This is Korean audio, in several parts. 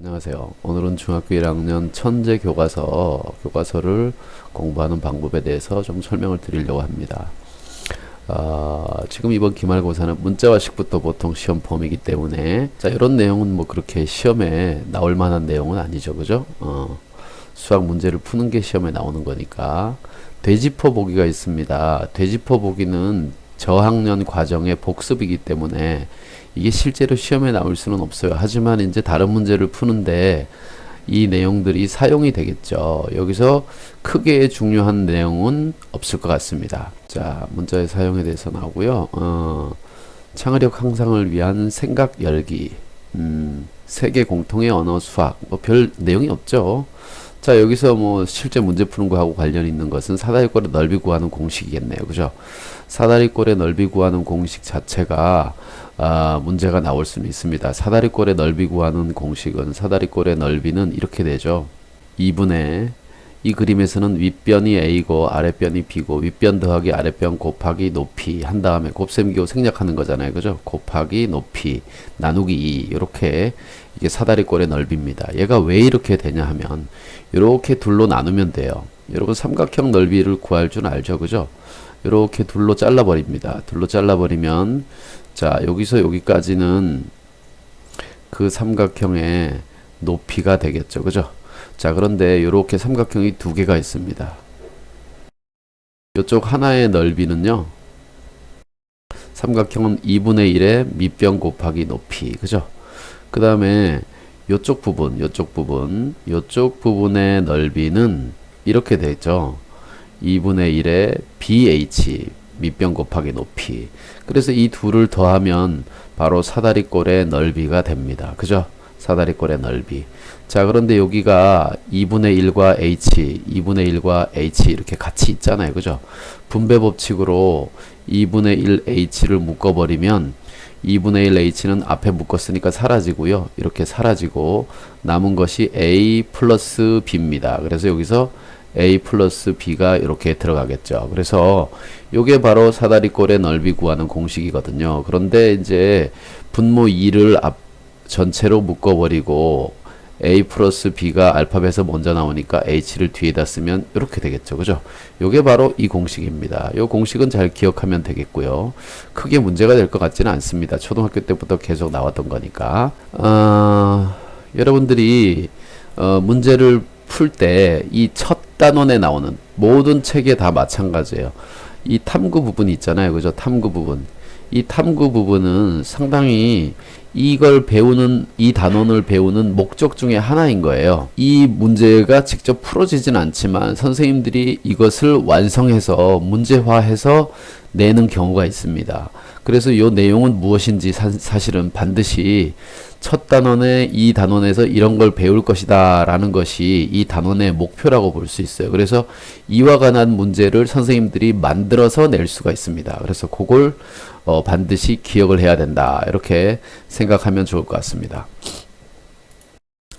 안녕하세요. 오늘은 중학교 1학년 천재 교과서를 공부하는 방법에 대해서 좀 설명을 드리려고 합니다. 지금 이번 기말고사는 문자화식부터 보통 시험 범위이기 때문에 이런 내용은 뭐 그렇게 시험에 나올 만한 내용은 아니죠. 그죠? 수학 문제를 푸는 게 시험에 나오는 거니까. 되짚어 보기가 있습니다. 되짚어 보기는 저학년 과정의 복습이기 때문에 이게 실제로 시험에 나올 수는 없어요. 하지만 이제 다른 문제를 푸는데 이 내용들이 사용이 되겠죠. 여기서 크게 중요한 내용은 없을 것 같습니다. 자, 문자의 사용에 대해서 나오고요. 창의력 향상을 위한 생각 열기, 세계 공통의 언어 수학, 뭐 별 내용이 없죠. 자, 여기서 뭐 실제 문제 푸는 거하고 관련 있는 것은 사다리꼴의 넓이 구하는 공식이겠네요. 그죠? 사다리꼴의 넓이 구하는 공식 자체가 문제가 나올 수는 있습니다. 사다리꼴의 넓이 구하는 공식은 사다리꼴의 넓이는 이렇게 되죠. 2분의 이 그림에서는 윗변이 A고 아랫변이 B고 윗변 더하기 아랫변 곱하기 높이 한 다음에 곱셈기호 생략하는 거잖아요. 그죠? 곱하기 높이 나누기 2 이렇게 이게 사다리꼴의 넓이입니다. 얘가 왜 이렇게 되냐 하면 이렇게 둘로 나누면 돼요. 여러분 삼각형 넓이를 구할 줄 알죠? 그죠? 이렇게 둘로 잘라버립니다. 둘로 잘라버리면 자, 여기서 여기까지는 그 삼각형의 높이가 되겠죠. 그죠? 자, 그런데 이렇게 삼각형이 두 개가 있습니다. 이쪽 하나의 넓이는요. 삼각형은 2분의 1의 밑변 곱하기 높이. 그죠? 그 다음에 이쪽 부분의 넓이는 이렇게 되죠. 2분의 1의 BH 밑변 곱하기 높이. 그래서 이 둘을 더하면 바로 사다리꼴의 넓이가 됩니다. 그죠? 사다리꼴의 넓이. 자, 그런데 여기가 2분의 1과 H 이렇게 같이 있잖아요. 그죠? 분배 법칙으로 2분의 1H를 묶어버리면 2분의 1H는 앞에 묶었으니까 사라지고요. 이렇게 사라지고 남은 것이 A 플러스 B입니다. 그래서 여기서 A 플러스 B가 이렇게 들어가겠죠. 그래서 요게 바로 사다리꼴의 넓이 구하는 공식이거든요. 그런데 이제 분모 2를 전체로 묶어버리고 A 플러스 B가 알파벳에서 먼저 나오니까 H를 뒤에다 쓰면 이렇게 되겠죠. 그죠? 요게 바로 이 공식입니다. 요 공식은 잘 기억하면 되겠고요. 크게 문제가 될 것 같지는 않습니다. 초등학교 때부터 계속 나왔던 거니까. 여러분들이 문제를 풀 때 이 첫 단원에 나오는 모든 책에 다 마찬가지예요. 이 탐구 부분이 있잖아요. 그죠? 탐구 부분. 이 탐구 부분은 상당히 이걸 배우는, 이 단원을 배우는 목적 중에 하나인 거예요. 이 문제가 직접 풀어지진 않지만 선생님들이 이것을 완성해서 문제화해서 내는 경우가 있습니다. 그래서 이 내용은 무엇인지 사실은 반드시 첫 단원에 이 단원에서 이런 걸 배울 것이다 라는 것이 이 단원의 목표라고 볼 수 있어요. 그래서 이와 관한 문제를 선생님들이 만들어서 낼 수가 있습니다. 그래서 그걸 반드시 기억을 해야 된다 이렇게 생각하면 좋을 것 같습니다.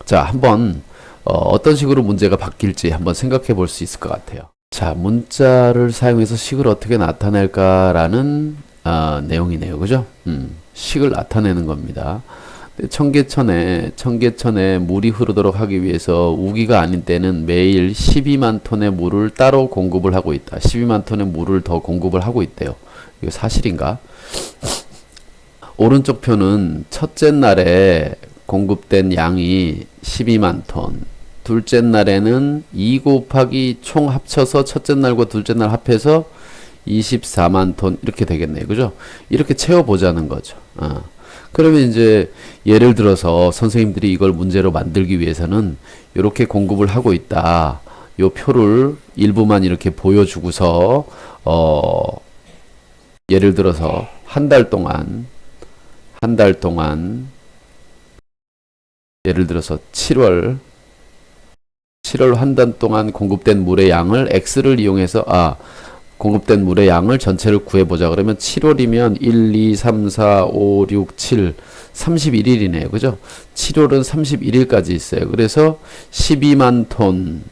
자, 한번 어떤 식으로 문제가 바뀔지 한번 생각해 볼 수 있을 것 같아요. 자, 문자를 사용해서 식을 어떻게 나타낼까라는 내용이네요. 그죠? 식을 나타내는 겁니다. 청계천에 물이 흐르도록 하기 위해서 우기가 아닌 때는 매일 12만 톤의 물을 따로 공급을 하고 있다. 12만 톤의 물을 더 공급을 하고 있대요. 이거 사실인가? 오른쪽 표는 첫째 날에 공급된 양이 12만 톤. 둘째 날에는 2 곱하기 총 합쳐서 첫째 날과 둘째 날 합해서 24만 톤 이렇게 되겠네요. 그죠? 이렇게 채워보자는 거죠. 그러면 이제 예를 들어서 선생님들이 이걸 문제로 만들기 위해서는 이렇게 공급을 하고 있다. 요 표를 일부만 이렇게 보여주고서 예를 들어서 한 달 동안 예를 들어서 7월 한 달 동안 공급된 물의 양을 X를 이용해서 공급된 물의 양을 전체를 구해보자. 그러면 7월이면 1, 2, 3, 4, 5, 6, 7, 31일이네요. 그죠? 7월은 31일까지 있어요. 그래서 12만 톤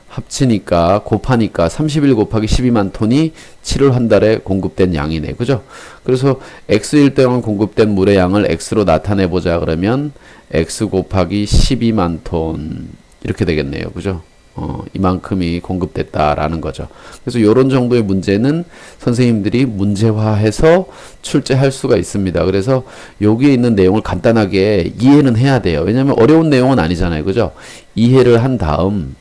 합치니까 곱하니까 31 곱하기 12만 톤이 7월 한 달에 공급된 양이네. 그죠? 그래서 X일 동안 공급된 물의 양을 X로 나타내 보자 그러면 X 곱하기 12만 톤 이렇게 되겠네요. 그죠? 이만큼이 공급됐다라는 거죠. 그래서 이런 정도의 문제는 선생님들이 문제화해서 출제할 수가 있습니다. 그래서 여기에 있는 내용을 간단하게 이해는 해야 돼요. 왜냐하면 어려운 내용은 아니잖아요. 그죠? 이해를 한 다음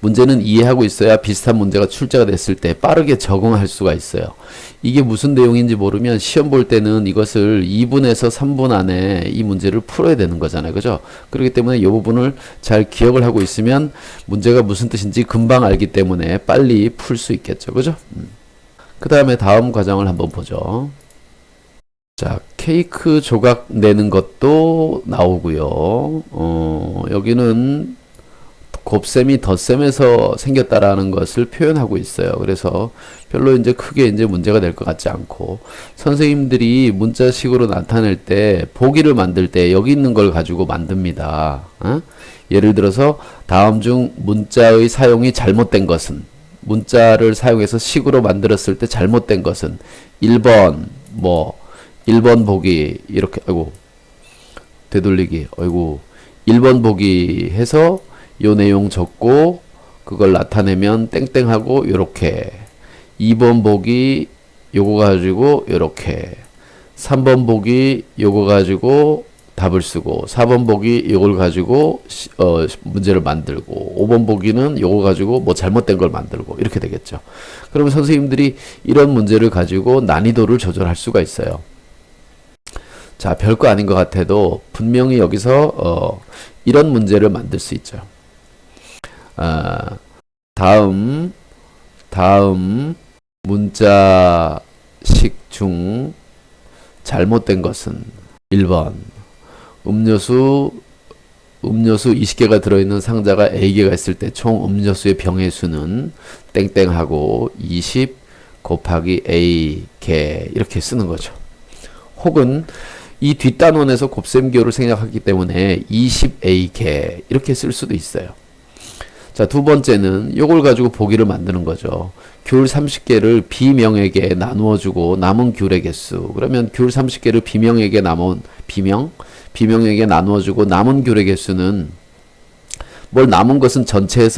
문제는 이해하고 있어야 비슷한 문제가 출제가 됐을 때 빠르게 적응할 수가 있어요. 이게 무슨 내용인지 모르면 시험 볼 때는 이것을 2분에서 3분 안에 이 문제를 풀어야 되는 거잖아요. 그죠? 그렇기 때문에 이 부분을 잘 기억을 하고 있으면 문제가 무슨 뜻인지 금방 알기 때문에 빨리 풀 수 있겠죠. 그죠? 그 다음에 다음 과정을 한번 보죠. 자, 케이크 조각 내는 것도 나오고요. 여기는 곱셈이 덧셈에서 생겼다라는 것을 표현하고 있어요. 그래서 별로 이제 크게 이제 문제가 될 것 같지 않고, 선생님들이 문자식으로 나타낼 때 보기를 만들 때 여기 있는 걸 가지고 만듭니다. 예를 들어서 다음 중 문자의 사용이 잘못된 것은, 문자를 사용해서 식으로 만들었을 때 잘못된 것은 1번 1번 보기 이렇게 되돌리기 1번 보기 해서 요 내용 적고 그걸 나타내면 땡땡하고 요렇게, 2번 보기 요거 가지고 요렇게, 3번 보기 요거 가지고 답을 쓰고, 4번 보기 요걸 가지고 문제를 만들고, 5번 보기는 요거 가지고 뭐 잘못된 걸 만들고 이렇게 되겠죠. 그러면 선생님들이 이런 문제를 가지고 난이도를 조절할 수가 있어요. 자, 별거 아닌 것 같아도 분명히 여기서 이런 문제를 만들 수 있죠. 다음 문자식 중 잘못된 것은 1번 음료수 20개가 들어있는 상자가 A개가 있을 때 총 음료수의 병의 수는 땡땡하고 20 곱하기 A개 이렇게 쓰는 거죠. 혹은 이 뒷단원에서 곱셈기호를 생략하기 때문에 20A개 이렇게 쓸 수도 있어요. 자, 두 번째는 요걸 가지고 보기를 만드는 거죠. 귤 30개를 B명에게 나누어주고 남은 귤의 개수. 그러면 귤 30개를 B명에게 B명에게 나누어주고 남은 귤의 개수는 뭘 남은 것은 전체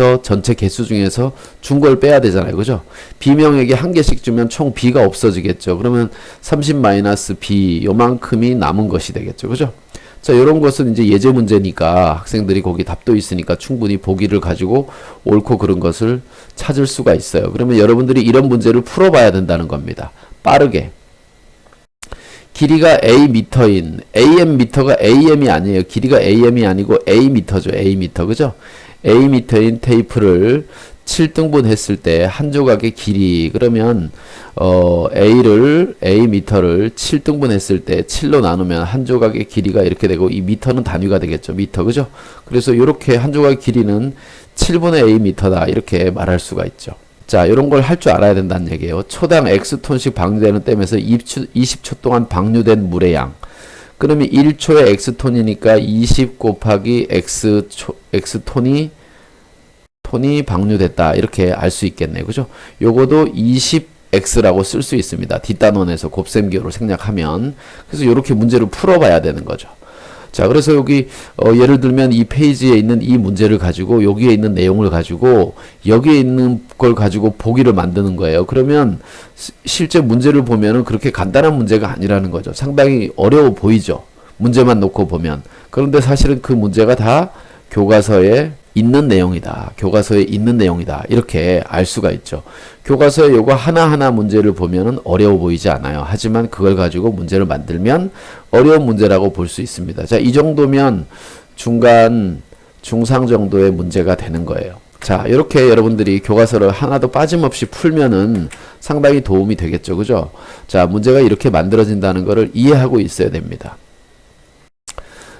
개수 중에서 준 걸 빼야 되잖아요. 그죠? B명에게 한 개씩 주면 총 B가 없어지겠죠. 그러면 30-B 요만큼이 남은 것이 되겠죠. 그죠? 자, 이런 것은 이제 예제 문제니까 학생들이 거기 답도 있으니까 충분히 보기를 가지고 옳고 그른 것을 찾을 수가 있어요. 그러면 여러분들이 이런 문제를 풀어봐야 된다는 겁니다. 빠르게. 길이가 A 미터인 AM 미터가 AM이 아니에요. 길이가 AM이 아니고 A 미터죠. A 미터. 그죠? A 미터인 테이프를 7등분 했을 때 한 조각의 길이, 그러면 A 미터를 7등분 했을 때 7로 나누면 한 조각의 길이가 이렇게 되고, 이 미터는 단위가 되겠죠. 미터. 그죠? 그래서 이렇게 한 조각의 길이는 7분의 A 미터다 이렇게 말할 수가 있죠. 자, 이런 걸 할 줄 알아야 된다는 얘기예요. 초당 X톤씩 방류되는 댐에서 20초 동안 방류된 물의 양. 그러면 1초에 X톤이니까 20 곱하기 X톤이 방류됐다 이렇게 알 수 있겠네요. 그죠? 요거도 20X라고 쓸 수 있습니다. 뒷단원에서 곱셈기호를 생략하면. 그래서 이렇게 문제를 풀어봐야 되는 거죠. 자, 그래서 여기 예를 들면 이 페이지에 있는 이 문제를 가지고 여기에 있는 내용을 가지고 여기에 있는 걸 가지고 보기를 만드는 거예요. 그러면 실제 문제를 보면은 그렇게 간단한 문제가 아니라는 거죠. 상당히 어려워 보이죠. 문제만 놓고 보면. 그런데 사실은 그 문제가 다 교과서에 있는 내용이다. 교과서에 있는 내용이다. 이렇게 알 수가 있죠. 교과서에 요거 하나하나 문제를 보면은 어려워 보이지 않아요. 하지만 그걸 가지고 문제를 만들면 어려운 문제라고 볼 수 있습니다. 자, 이 정도면 중간, 중상 정도의 문제가 되는 거예요. 자, 이렇게 여러분들이 교과서를 하나도 빠짐없이 풀면은 상당히 도움이 되겠죠. 그죠? 자, 문제가 이렇게 만들어진다는 것을 이해하고 있어야 됩니다.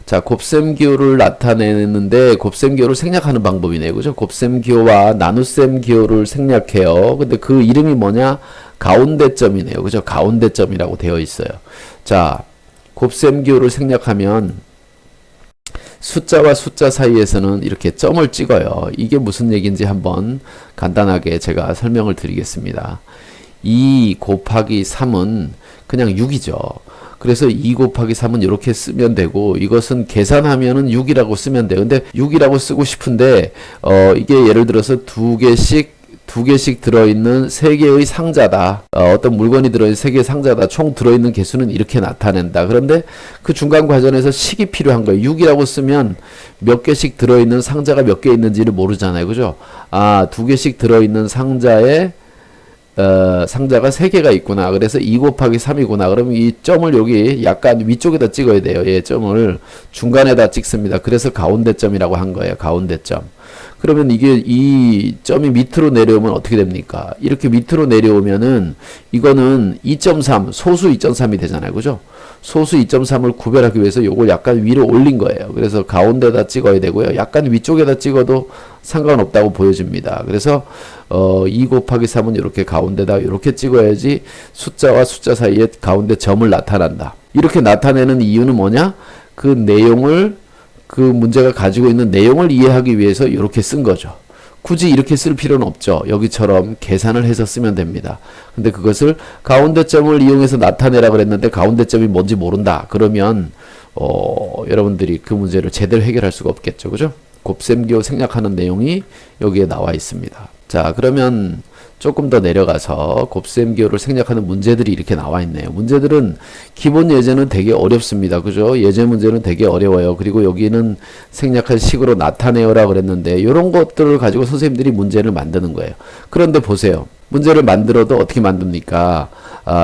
자, 곱셈기호를 나타내는데 곱셈기호를 생략하는 방법이네요. 그죠? 곱셈기호와 나눗셈기호를 생략해요. 근데 그 이름이 뭐냐? 가운데점이네요. 그죠? 가운데점이라고 되어 있어요. 자, 곱셈기호를 생략하면 숫자와 숫자 사이에서는 이렇게 점을 찍어요. 이게 무슨 얘기인지 한번 간단하게 제가 설명을 드리겠습니다. 2 곱하기 3은 그냥 6이죠. 그래서 2 곱하기 3은 이렇게 쓰면 되고, 이것은 계산하면은 6이라고 쓰면 돼요. 근데 6이라고 쓰고 싶은데 이게 예를 들어서 두 개씩 들어있는 3개의 상자다. 어떤 물건이 들어있는 3개의 상자다. 총 들어있는 개수는 이렇게 나타낸다. 그런데 그 중간 과정에서 식이 필요한 거예요. 6이라고 쓰면 몇 개씩 들어있는 상자가 몇 개 있는지를 모르잖아요. 그죠? 아, 2개씩 들어있는 상자에 상자가 3개가 있구나. 그래서 2 곱하기 3이구나. 그러면 이 점을 여기 약간 위쪽에다 찍어야 돼요. 예, 점을 중간에다 찍습니다. 그래서 가운데 점이라고 한 거예요. 가운데 점. 그러면 이게 이 점이 밑으로 내려오면 어떻게 됩니까? 이렇게 밑으로 내려오면은 이거는 2.3, 소수 2.3이 되잖아요. 그죠? 소수 2.3을 구별하기 위해서 요걸 약간 위로 올린 거예요. 그래서 가운데다 찍어야 되고요. 약간 위쪽에다 찍어도 상관없다고 보여집니다. 그래서 2 곱하기 3은 이렇게 가운데다 이렇게 찍어야지 숫자와 숫자 사이에 가운데 점을 나타난다. 이렇게 나타내는 이유는 뭐냐? 그 내용을, 그 문제가 가지고 있는 내용을 이해하기 위해서 이렇게 쓴 거죠. 굳이 이렇게 쓸 필요는 없죠. 여기처럼 계산을 해서 쓰면 됩니다. 근데 그것을 가운데점을 이용해서 나타내라 그랬는데 가운데점이 뭔지 모른다. 그러면 여러분들이 그 문제를 제대로 해결할 수가 없겠죠. 그죠? 곱셈기호 생략하는 내용이 여기에 나와 있습니다. 자, 그러면 조금 더 내려가서 곱셈기호를 생략하는 문제들이 이렇게 나와 있네요. 문제들은 기본 예제는 되게 어렵습니다. 그죠? 예제 문제는 되게 어려워요. 그리고 여기는 생략한 식으로 나타내어라 그랬는데 이런 것들을 가지고 선생님들이 문제를 만드는 거예요. 그런데 보세요. 문제를 만들어도 어떻게 만듭니까?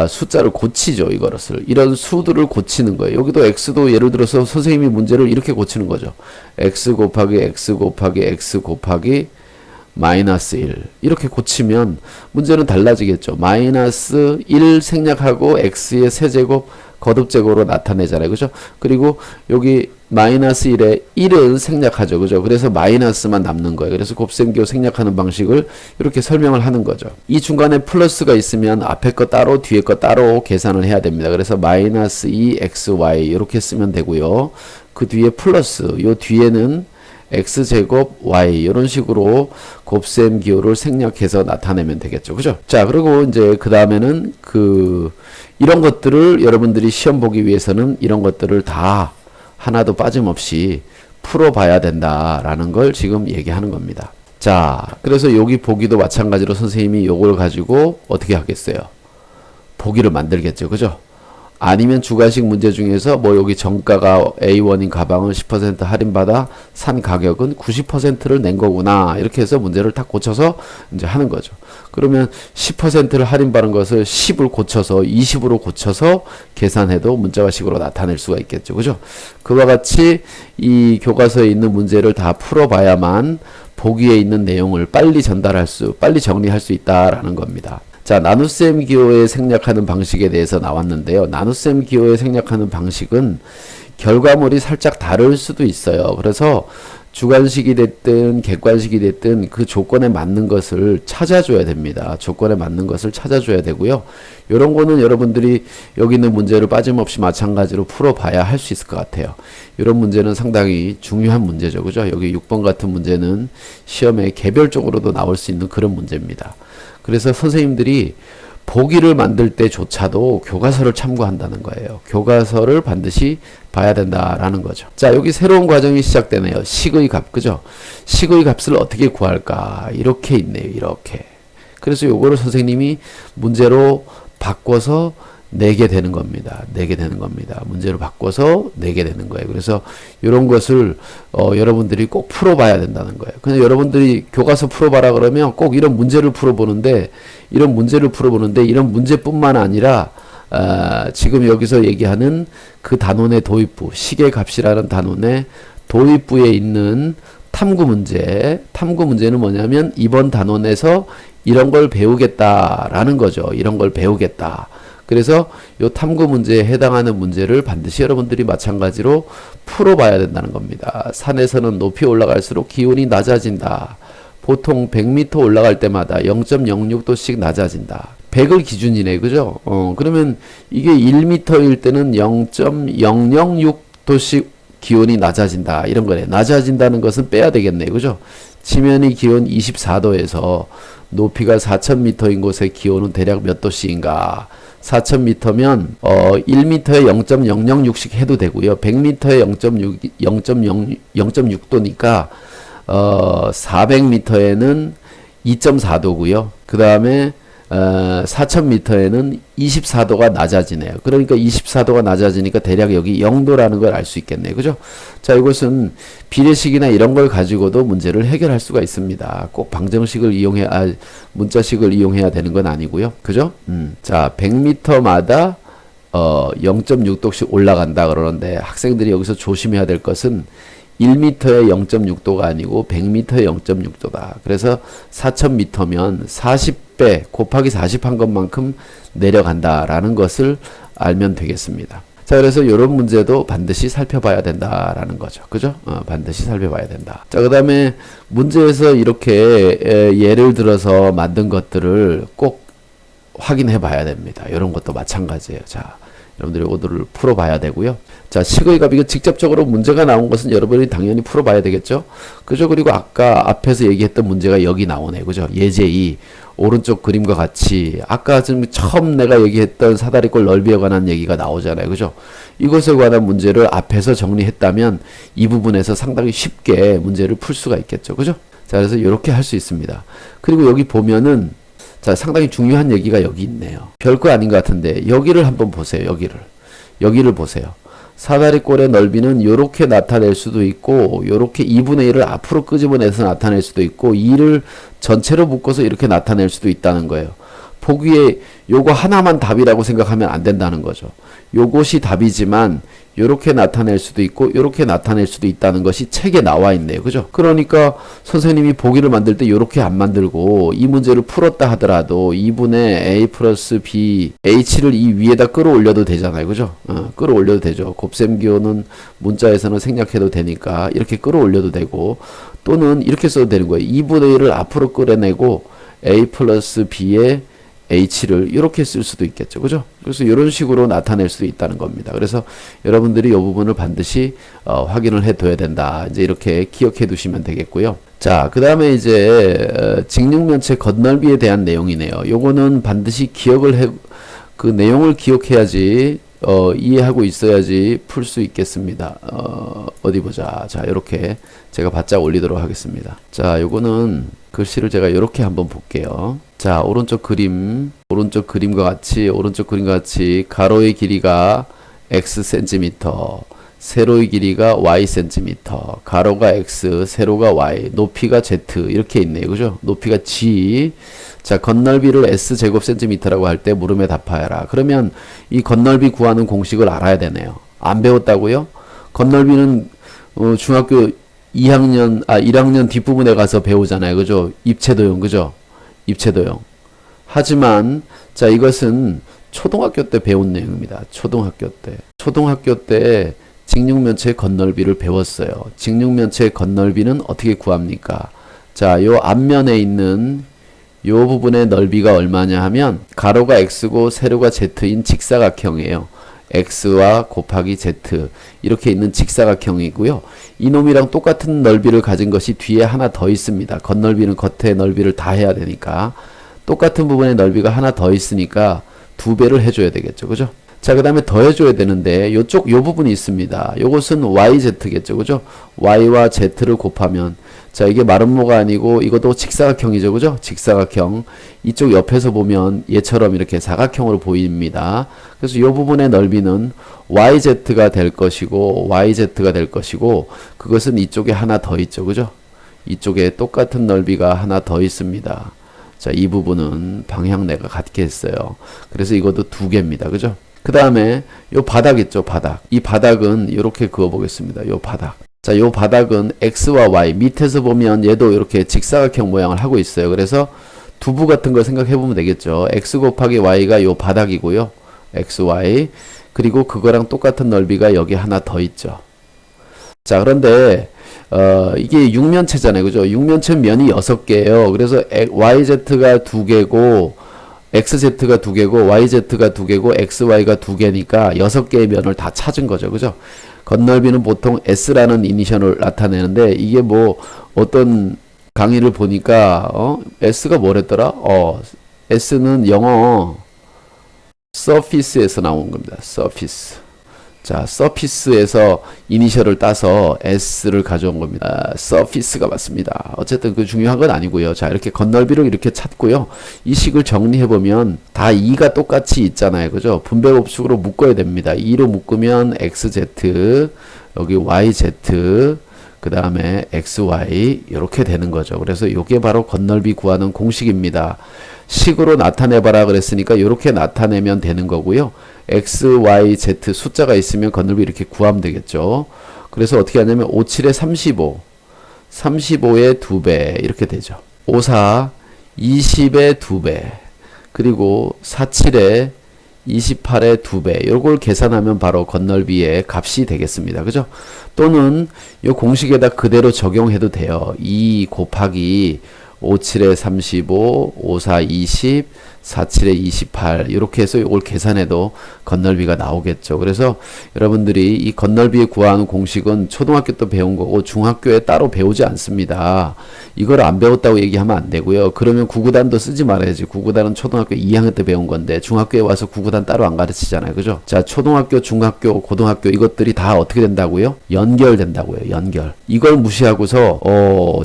숫자를 고치죠. 이것을. 이런 수들을 고치는 거예요. 여기도 x도 예를 들어서 선생님이 문제를 이렇게 고치는 거죠. x 곱하기 x 곱하기 x 곱하기 마이너스 1 이렇게 고치면 문제는 달라지겠죠. 마이너스 1 생략하고 x의 세제곱 거듭제곱으로 나타내잖아요. 그죠? 그리고 여기 마이너스 1에 1은 생략하죠. 그죠? 그래서 마이너스만 남는 거예요. 그래서 곱셈기호 생략하는 방식을 이렇게 설명을 하는 거죠. 이 중간에 플러스가 있으면 앞에 거 따로 뒤에 거 따로 계산을 해야 됩니다. 그래서 마이너스 2xy 이렇게 쓰면 되고요. 그 뒤에 플러스, 요 뒤에는 x제곱 y 이런 식으로 곱셈 기호를 생략해서 나타내면 되겠죠. 그죠? 자, 그리고 이제 그 다음에는 이런 것들을 여러분들이 시험 보기 위해서는 이런 것들을 다 하나도 빠짐없이 풀어봐야 된다라는 걸 지금 얘기하는 겁니다. 자, 그래서 여기 보기도 마찬가지로 선생님이 요걸 가지고 어떻게 하겠어요? 보기를 만들겠죠. 그죠? 아니면 주관식 문제 중에서 뭐 여기 정가가 A1인 가방을 10% 할인받아 산 가격은 90%를 낸 거구나. 이렇게 해서 문제를 딱 고쳐서 이제 하는 거죠. 그러면 10%를 할인받은 것을 10을 고쳐서 20으로 고쳐서 계산해도 문자화식으로 나타낼 수가 있겠죠. 그죠? 그와 같이 이 교과서에 있는 문제를 다 풀어봐야만 보기에 있는 내용을 빨리 정리할 수 있다라는 겁니다. 자, 나눗셈 기호에 생략하는 방식에 대해서 나왔는데요. 나눗셈 기호에 생략하는 방식은 결과물이 살짝 다를 수도 있어요. 그래서 주관식이 됐든 객관식이 됐든 그 조건에 맞는 것을 찾아줘야 됩니다. 조건에 맞는 것을 찾아줘야 되고요. 이런 거는 여러분들이 여기 있는 문제를 빠짐없이 마찬가지로 풀어봐야 할 수 있을 것 같아요. 이런 문제는 상당히 중요한 문제죠. 그죠? 여기 6번 같은 문제는 시험에 개별적으로도 나올 수 있는 그런 문제입니다. 그래서 선생님들이 보기를 만들 때조차도 교과서를 참고한다는 거예요. 교과서를 반드시 봐야 된다라는 거죠. 자, 여기 새로운 과정이 시작되네요. 식의 값, 그죠? 식의 값을 어떻게 구할까? 이렇게 있네요. 이렇게. 그래서 요거를 선생님이 문제로 바꿔서 내게 되는 겁니다. 내게 되는 겁니다. 문제로 바꿔서 내게 되는 거예요. 그래서 이런 것을 여러분들이 꼭 풀어봐야 된다는 거예요. 그냥 여러분들이 교과서 풀어봐라 그러면 꼭 이런 문제를 풀어보는데 이런 문제뿐만 아니라 지금 여기서 얘기하는 그 단원의 도입부, 식의 값이라는 단원의 도입부에 있는 탐구 문제는 뭐냐면 이번 단원에서 이런 걸 배우겠다라는 거죠. 이런 걸 배우겠다. 그래서 이 탐구 문제에 해당하는 문제를 반드시 여러분들이 마찬가지로 풀어봐야 된다는 겁니다. 산에서는 높이 올라갈수록 기온이 낮아진다. 보통 100m 올라갈 때마다 0.06도씩 낮아진다. 100을 기준이네. 그죠? 그러면 이게 1m일 때는 0.006도씩 기온이 낮아진다 이런 거네. 낮아진다는 것은 빼야 되겠네, 그죠? 지면의 기온 24도에서 높이가 4000m인 곳의 기온은 대략 몇 도씨인가? 4000m면 1m에 0.006씩 해도 되고요. 100m에 0.6도니까 400m에는 2.4도고요. 그 다음에 4000m에는 24도가 낮아지네요. 그러니까 24도가 낮아지니까 대략 여기 0도라는 걸 알 수 있겠네요. 그죠? 자, 이것은 비례식이나 이런 걸 가지고도 문제를 해결할 수가 있습니다. 꼭 방정식을 문자식을 이용해야 되는 건 아니고요. 그죠? 자, 100m마다 0.6도씩 올라간다 그러는데 학생들이 여기서 조심해야 될 것은 1m에 0.6도가 아니고 100m에 0.6도다. 그래서 4000m면 40배 곱하기 40 한 것만큼 내려간다라는 것을 알면 되겠습니다. 자, 그래서 이런 문제도 반드시 살펴봐야 된다라는 거죠. 그죠? 반드시 살펴봐야 된다. 자, 그 다음에 문제에서 이렇게 예를 들어서 만든 것들을 꼭 확인해 봐야 됩니다. 이런 것도 마찬가지예요. 자, 여러분들이 오늘을 풀어봐야 되고요. 자, 식의 값, 이거 직접적으로 문제가 나온 것은 여러분이 당연히 풀어봐야 되겠죠. 그죠? 그리고 아까 앞에서 얘기했던 문제가 여기 나오네. 그죠? 예제 2. 오른쪽 그림과 같이 아까 좀 처음 내가 얘기했던 사다리꼴 넓이에 관한 얘기가 나오잖아요. 그죠? 이것에 관한 문제를 앞에서 정리했다면 이 부분에서 상당히 쉽게 문제를 풀 수가 있겠죠. 그죠? 자, 그래서 이렇게 할 수 있습니다. 그리고 여기 보면은 자, 상당히 중요한 얘기가 여기 있네요. 별거 아닌 것 같은데 여기를 한번 보세요. 여기를 보세요. 사다리꼴의 넓이는 이렇게 나타낼 수도 있고 요렇게 2분의 1을 앞으로 끄집어내서 나타낼 수도 있고 2를 전체로 묶어서 이렇게 나타낼 수도 있다는 거예요. 보기에 요거 하나만 답이라고 생각하면 안 된다는 거죠. 요것이 답이지만 요렇게 나타낼 수도 있고 요렇게 나타낼 수도 있다는 것이 책에 나와 있네요. 그죠? 그러니까 선생님이 보기를 만들 때 요렇게 안 만들고 이 문제를 풀었다 하더라도 2분의 a 플러스 b h를 이 위에다 끌어올려도 되잖아요. 그죠? 끌어올려도 되죠. 곱셈 기호는 문자에서는 생략해도 되니까 이렇게 끌어올려도 되고 또는 이렇게 써도 되는 거예요. 2분의 1을 앞으로 끌어내고 a 플러스 b의 h를 이렇게 쓸 수도 있겠죠. 그죠? 그래서 이런 식으로 나타낼 수도 있다는 겁니다. 그래서 여러분들이 이 부분을 반드시 확인을 해 둬야 된다. 이제 이렇게 기억해 두시면 되겠고요. 자, 그 다음에 이제 직육면체 겉넓이에 대한 내용이네요. 요거는 반드시 그 내용을 기억해야지 이해하고 있어야지 풀 수 있겠습니다. 어디 보자. 자, 이렇게 제가 바짝 올리도록 하겠습니다. 자, 요거는 글씨를 제가 이렇게 한번 볼게요. 자, 오른쪽 그림과 같이 가로의 길이가 x 센티미터, 세로의 길이가 y 센티미터, 가로가 x, 세로가 y, 높이가 z 이렇게 있네요. 그죠? 높이가 g. 자, 겉넓이를 s 제곱 센티미터라고 할 때 물음에 답하여라. 그러면 이 겉넓이 구하는 공식을 알아야 되네요. 안 배웠다고요? 겉넓이는 중학교 1학년 뒷부분에 가서 배우잖아요. 그죠? 입체도형, 그죠? 입체도형. 하지만, 자, 이것은 초등학교 때 배운 내용입니다. 초등학교 때 직육면체의 겉넓이를 배웠어요. 직육면체의 겉넓이는 어떻게 구합니까? 자, 요 앞면에 있는 요 부분의 넓이가 얼마냐 하면, 가로가 x고 세로가 z인 직사각형이에요. x와 곱하기 z 이렇게 있는 직사각형이고요. 이놈이랑 똑같은 넓이를 가진 것이 뒤에 하나 더 있습니다. 겉넓이는 겉의 넓이를 다 해야 되니까 똑같은 부분의 넓이가 하나 더 있으니까 2배를 해줘야 되겠죠. 그죠? 자, 그 다음에 더해줘야 되는데 요 부분이 있습니다. 요것은 yz겠죠. 그죠? y와 z를 곱하면 자, 이게 마름모가 아니고 이것도 직사각형이죠. 그죠? 직사각형. 이쪽 옆에서 보면 얘처럼 이렇게 사각형으로 보입니다. 그래서 이 부분의 넓이는 yz가 될 것이고 그것은 이쪽에 하나 더 있죠. 그죠? 이쪽에 똑같은 넓이가 하나 더 있습니다. 자, 이 부분은 방향내가 같게 했어요. 그래서 이것도 2개입니다. 그죠? 그 다음에 요 바닥 있죠. 바닥. 이 바닥은 이렇게 그어 보겠습니다. 요 바닥. 자, 요 바닥은 x와 y, 밑에서 보면 얘도 이렇게 직사각형 모양을 하고 있어요. 그래서 두부 같은 걸 생각해 보면 되겠죠. x 곱하기 y가 요 바닥이고요. x, y. 그리고 그거랑 똑같은 넓이가 여기 하나 더 있죠. 자, 그런데 이게 육면체잖아요. 그죠? 육면체 면이 6개예요. 그래서 yz가 2개고 xz가 2개고 yz가 2개고 xy가 2개니까 6개의 면을 다 찾은 거죠. 그죠? 건널비는 보통 S라는 이니셜을 나타내는데 이게 뭐 어떤 강의를 보니까 S가 뭐랬더라? S는 영어 surface에서 나온 겁니다. surface. 자, surface에서 이니셜을 따서 S를 가져온 겁니다. surface가 맞습니다. 어쨌든 그 중요한 건 아니고요. 자, 이렇게 건널비를 이렇게 찾고요. 이 식을 정리해보면 다 2가 똑같이 있잖아요. 그죠? 분배법칙으로 묶어야 됩니다. 2로 묶으면 XZ, 여기 YZ, 그 다음에 XY 이렇게 되는 거죠. 그래서 이게 바로 건널비 구하는 공식입니다. 식으로 나타내봐라 그랬으니까 이렇게 나타내면 되는 거고요. X, Y, Z 숫자가 있으면 건널비 이렇게 구하면 되겠죠. 그래서 어떻게 하냐면 57에 35, 35의 2배 이렇게 되죠. 54, 20의 2배, 그리고 47에 28의 2배 요걸 계산하면 바로 건널비의 값이 되겠습니다. 그죠? 또는 이 공식에다 그대로 적용해도 돼요. 2 곱하기 57에 35, 54, 20, 47에 28 이렇게 해서 이걸 계산해도 건널비가 나오겠죠. 그래서 여러분들이 이 건널비에 구하는 공식은 초등학교 때 배운 거고 중학교에 따로 배우지 않습니다. 이걸 안 배웠다고 얘기하면 안 되고요. 그러면 구구단도 쓰지 말아야지. 구구단은 초등학교 2학년 때 배운 건데 중학교에 와서 구구단 따로 안 가르치잖아요. 그죠? 자, 초등학교, 중학교, 고등학교 이것들이 다 어떻게 된다고요? 연결된다고요. 연결. 이걸 무시하고서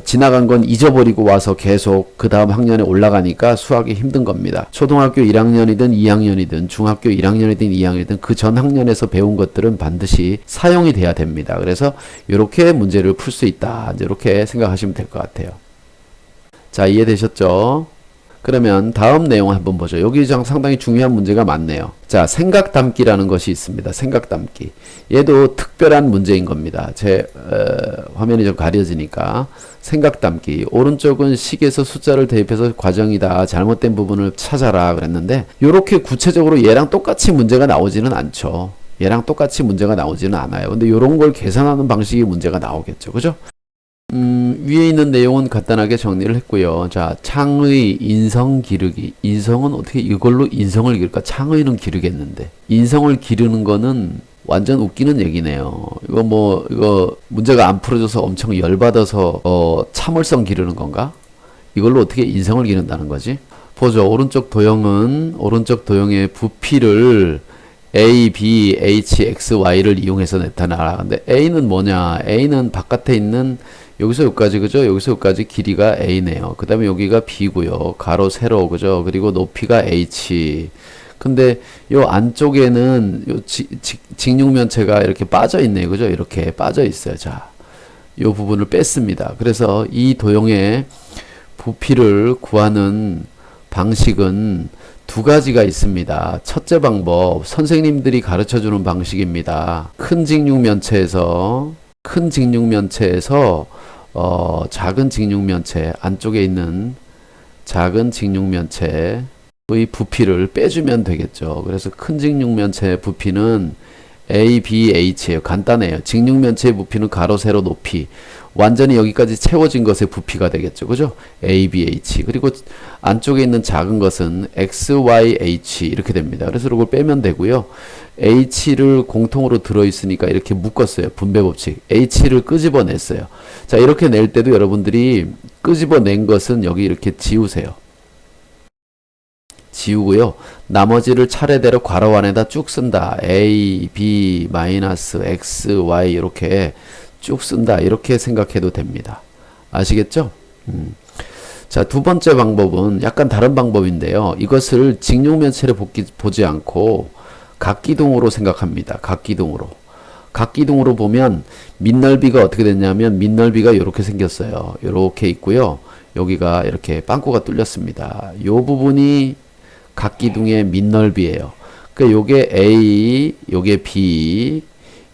지나간 건 잊어버리고 와서 계속 그 다음 학년에 올라가니까 수학이 힘든 겁니다. 초등학교 1학년이든 2학년이든 중학교 1학년이든 2학년이든 그 전 학년에서 배운 것들은 반드시 사용이 돼야 됩니다. 그래서 이렇게 문제를 풀 수 있다. 이렇게 생각하시면 될 것 같아요. 자, 이해되셨죠? 그러면 다음 내용 한번 보죠. 여기 상당히 중요한 문제가 많네요. 자, 생각 담기라는 것이 있습니다. 생각 담기. 얘도 특별한 문제인 겁니다. 제 화면이 좀 가려지니까 생각 담기. 오른쪽은 식에서 숫자를 대입해서 과정이다. 잘못된 부분을 찾아라 그랬는데 이렇게 구체적으로 얘랑 똑같이 문제가 나오지는 않죠. 얘랑 똑같이 문제가 나오지는 않아요. 근데 이런 걸 계산하는 방식이 문제가 나오겠죠. 그죠? 위에 있는 내용은 간단하게 정리를 했고요. 자, 창의 인성 기르기. 인성은 어떻게 이걸로 인성을 기를까? 창의는 기르겠는데. 인성을 기르는 거는 완전 웃기는 얘기네요. 이거 문제가 안 풀어져서 엄청 열받아서, 참을성 기르는 건가? 이걸로 어떻게 인성을 기른다는 거지? 보죠. 오른쪽 도형의 부피를 A, B, H, X, Y를 이용해서 나타나라. 근데 A는 뭐냐? A는 바깥에 있는 여기서 여기까지 그죠? 여기서 여기까지 길이가 A네요. 그 다음에 여기가 B고요. 가로 세로 그죠? 그리고 높이가 H. 근데 요 안쪽에는 요 직육면체가 이렇게 빠져 있네요. 그죠? 이렇게 빠져 있어요. 자, 요 부분을 뺐습니다. 그래서 이 도형의 부피를 구하는 방식은 두 가지가 있습니다. 첫째 방법, 선생님들이 가르쳐주는 방식입니다. 큰 직육면체에서 작은 직육면체 안쪽에 있는 작은 직육면체의 부피를 빼주면 되겠죠. 그래서 큰 직육면체의 부피는 A, B, H예요. 간단해요. 직육면체의 부피는 가로, 세로, 높이. 완전히 여기까지 채워진 것의 부피가 되겠죠. 그죠? A, B, H. 그리고 안쪽에 있는 작은 것은 X, Y, H 이렇게 됩니다. 그래서 이걸 빼면 되고요. H를 공통으로 들어있으니까 이렇게 묶었어요. 분배법칙. H를 끄집어냈어요. 자, 이렇게 낼 때도 여러분들이 끄집어낸 것은 여기 이렇게 지우세요. 지우고요. 나머지를 차례대로 괄호 안에다 쭉 쓴다. A, B, 마이너스, X, Y 이렇게 쭉 쓴다. 이렇게 생각해도 됩니다. 아시겠죠? 자, 두 번째 방법은 약간 다른 방법인데요. 이것을 직육면체를 보지 않고 각기둥으로 생각합니다. 각기둥으로 보면 밑넓이가 어떻게 됐냐면 밑넓이가 이렇게 생겼어요. 이렇게 있고요. 여기가 이렇게 빵꾸가 뚫렸습니다. 이 부분이 각기둥의 밑넓이에요. 그러니까 요게 A, 요게 B,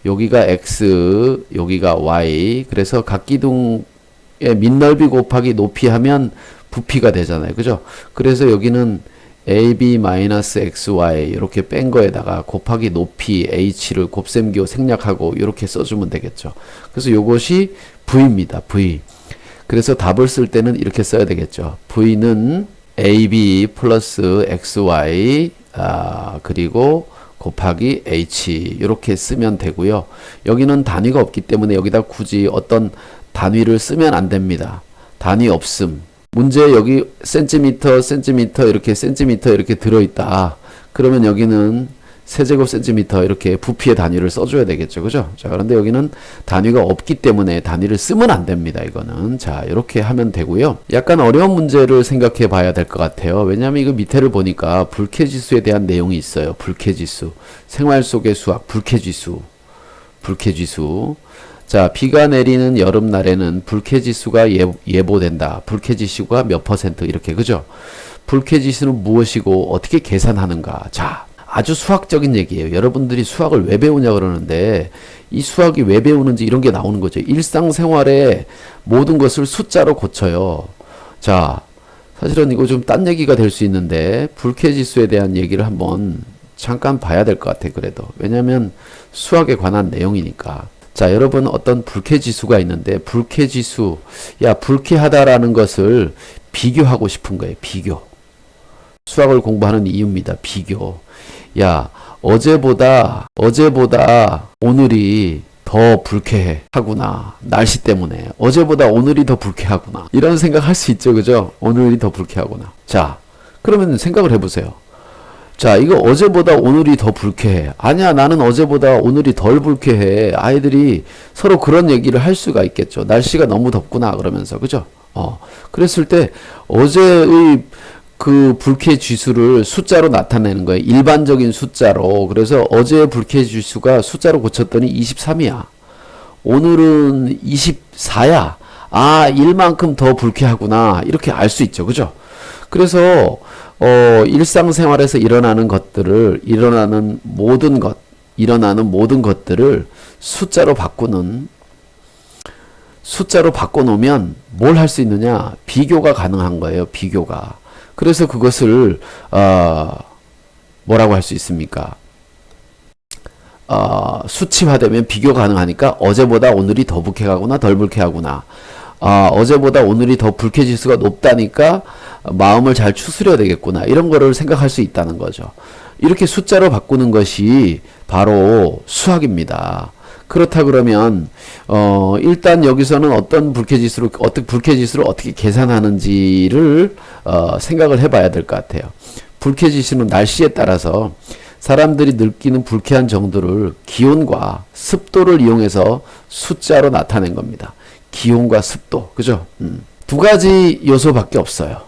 여기가 X, 여기가 Y. 그래서 각기둥의 밑넓이 곱하기 높이 하면 부피가 되잖아요. 그죠? 그래서 여기는 AB-XY 이렇게 뺀 거에다가 곱하기 높이 H를 곱셈기호 생략하고 이렇게 써주면 되겠죠. 그래서 요것이 V입니다. V. 그래서 답을 쓸 때는 이렇게 써야 되겠죠. V는 AB 플러스 XY 그리고 곱하기 H 이렇게 쓰면 되고요. 여기는 단위가 없기 때문에 여기다 굳이 어떤 단위를 쓰면 안 됩니다. 단위 없음. 문제 여기 센티미터 이렇게 들어있다. 그러면 여기는 세제곱 센티미터 이렇게 부피의 단위를 써줘야 되겠죠. 그죠? 자, 그런데 여기는 단위가 없기 때문에 단위를 쓰면 안 됩니다. 이거는. 자, 이렇게 하면 되고요. 약간 어려운 문제를 생각해 봐야 될 것 같아요. 왜냐하면 이거 밑에를 보니까 불쾌지수에 대한 내용이 있어요. 불쾌지수. 생활 속의 수학, 불쾌지수. 자, 비가 내리는 여름날에는 불쾌지수가 예보된다. 불쾌지수가 몇 퍼센트 이렇게. 그죠? 불쾌지수는 무엇이고 어떻게 계산하는가. 자, 아주 수학적인 얘기예요. 여러분들이 수학을 왜 배우냐 그러는데 이 수학이 왜 배우는지 이런 게 나오는 거죠. 일상생활에 모든 것을 숫자로 고쳐요. 자, 사실은 이거 좀 딴 얘기가 될 수 있는데 불쾌지수에 대한 얘기를 한번 잠깐 봐야 될 것 같아요. 그래도. 왜냐하면 수학에 관한 내용이니까. 자, 여러분 어떤 불쾌지수가 있는데 불쾌지수, 야, 불쾌하다라는 것을 비교하고 싶은 거예요. 비교. 수학을 공부하는 이유입니다. 비교. 야, 어제보다 오늘이 더 불쾌해 하구나. 날씨 때문에. 어제보다 오늘이 더 불쾌하구나. 이런 생각 할 수 있죠. 그죠? 오늘이 더 불쾌하구나. 자, 그러면 생각을 해보세요. 자, 이거 어제보다 오늘이 더 불쾌해. 아니야, 나는 어제보다 오늘이 덜 불쾌해. 아이들이 서로 그런 얘기를 할 수가 있겠죠. 날씨가 너무 덥구나. 그러면서. 그죠? 그랬을 때 어제의 그 불쾌 지수를 숫자로 나타내는 거예요. 일반적인 숫자로. 그래서 어제의 불쾌 지수가 숫자로 고쳤더니 23이야. 오늘은 24야. 아, 1만큼 더 불쾌하구나. 이렇게 알 수 있죠. 그죠? 그래서 일상생활에서 일어나는 모든 것들을 숫자로 바꿔놓으면 뭘 할 수 있느냐? 비교가 가능한 거예요. 비교가. 그래서 그것을 뭐라고 할 수 있습니까? 수치화되면 비교 가능하니까 어제보다 오늘이 더 불쾌하구나, 덜 불쾌하구나. 어제보다 오늘이 더 불쾌지수가 높다니까 마음을 잘 추스려야 되겠구나. 이런 거를 생각할 수 있다는 거죠. 이렇게 숫자로 바꾸는 것이 바로 수학입니다. 그렇다 그러면 일단 여기서는 어떤 불쾌지수를 어떻게 계산하는지를 생각을 해봐야 될 것 같아요. 불쾌지수는 날씨에 따라서 사람들이 느끼는 불쾌한 정도를 기온과 습도를 이용해서 숫자로 나타낸 겁니다. 기온과 습도, 그죠? 두 가지 요소밖에 없어요.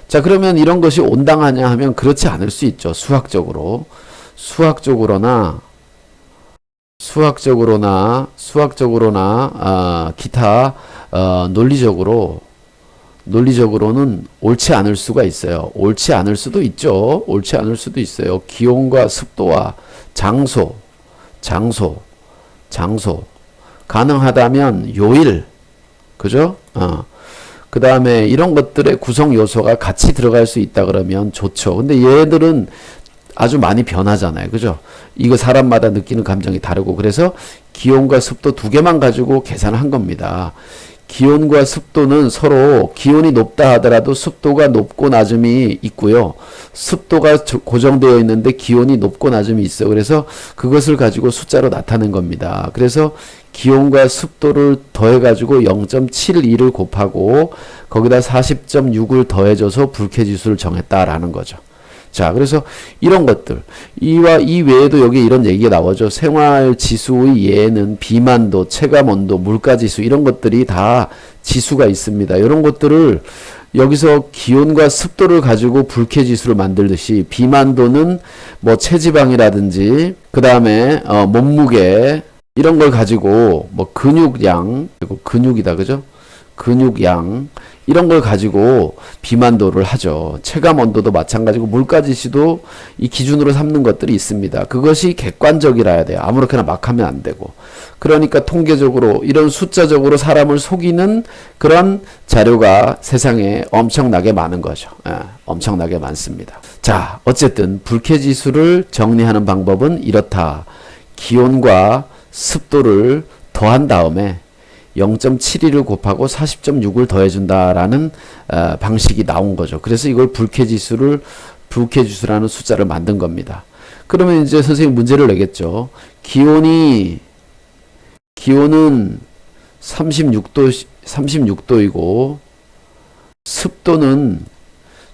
자, 그러면 이런 것이 온당하냐 하면 그렇지 않을 수 있죠. 수학적으로나 기타 논리적으로는 옳지 않을 수가 있어요. 옳지 않을 수도 있죠. 기온과 습도와 장소, 가능하다면 요일, 그죠? 그 다음에 이런 것들의 구성 요소가 같이 들어갈 수 있다 그러면 좋죠. 근데 얘들은 아주 많이 변하잖아요. 그죠? 이거 사람마다 느끼는 감정이 다르고, 그래서 기온과 습도 두 개만 가지고 계산을 한 겁니다. 기온과 습도는 서로 기온이 높다 하더라도 습도가 높고 낮음이 있고요. 습도가 고정되어 있는데 기온이 높고 낮음이 있어요. 그래서 그것을 가지고 숫자로 나타낸 겁니다. 그래서 기온과 습도를 더해가지고 0.72를 곱하고 거기다 40.6을 더해줘서 불쾌지수를 정했다라는 거죠. 자, 그래서 이런 것들, 이 외에도 여기 이런 얘기가 나오죠. 생활지수의 예는 비만도, 체감온도, 물가지수 이런 것들이 다 지수가 있습니다. 이런 것들을 여기서 기온과 습도를 가지고 불쾌지수를 만들듯이 비만도는 뭐 체지방이라든지 그 다음에 몸무게 이런 걸 가지고 뭐 근육량, 그리고 근육이다, 그죠? 근육량 이런 걸 가지고 비만도를 하죠. 체감 온도도 마찬가지고 물가지수도 이 기준으로 삼는 것들이 있습니다. 그것이 객관적이라야 돼요. 아무렇게나 막 하면 안 되고. 그러니까 통계적으로 이런 숫자적으로 사람을 속이는 그런 자료가 세상에 엄청나게 많은 거죠. 엄청나게 많습니다. 자, 어쨌든 불쾌지수를 정리하는 방법은 이렇다. 기온과 습도를 더한 다음에 0.72를 곱하고 40.6을 더해준다라는 방식이 나온 거죠. 그래서 이걸 불쾌지수라는 숫자를 만든 겁니다. 그러면 이제 선생님 문제를 내겠죠. 기온은 36도이고 습도는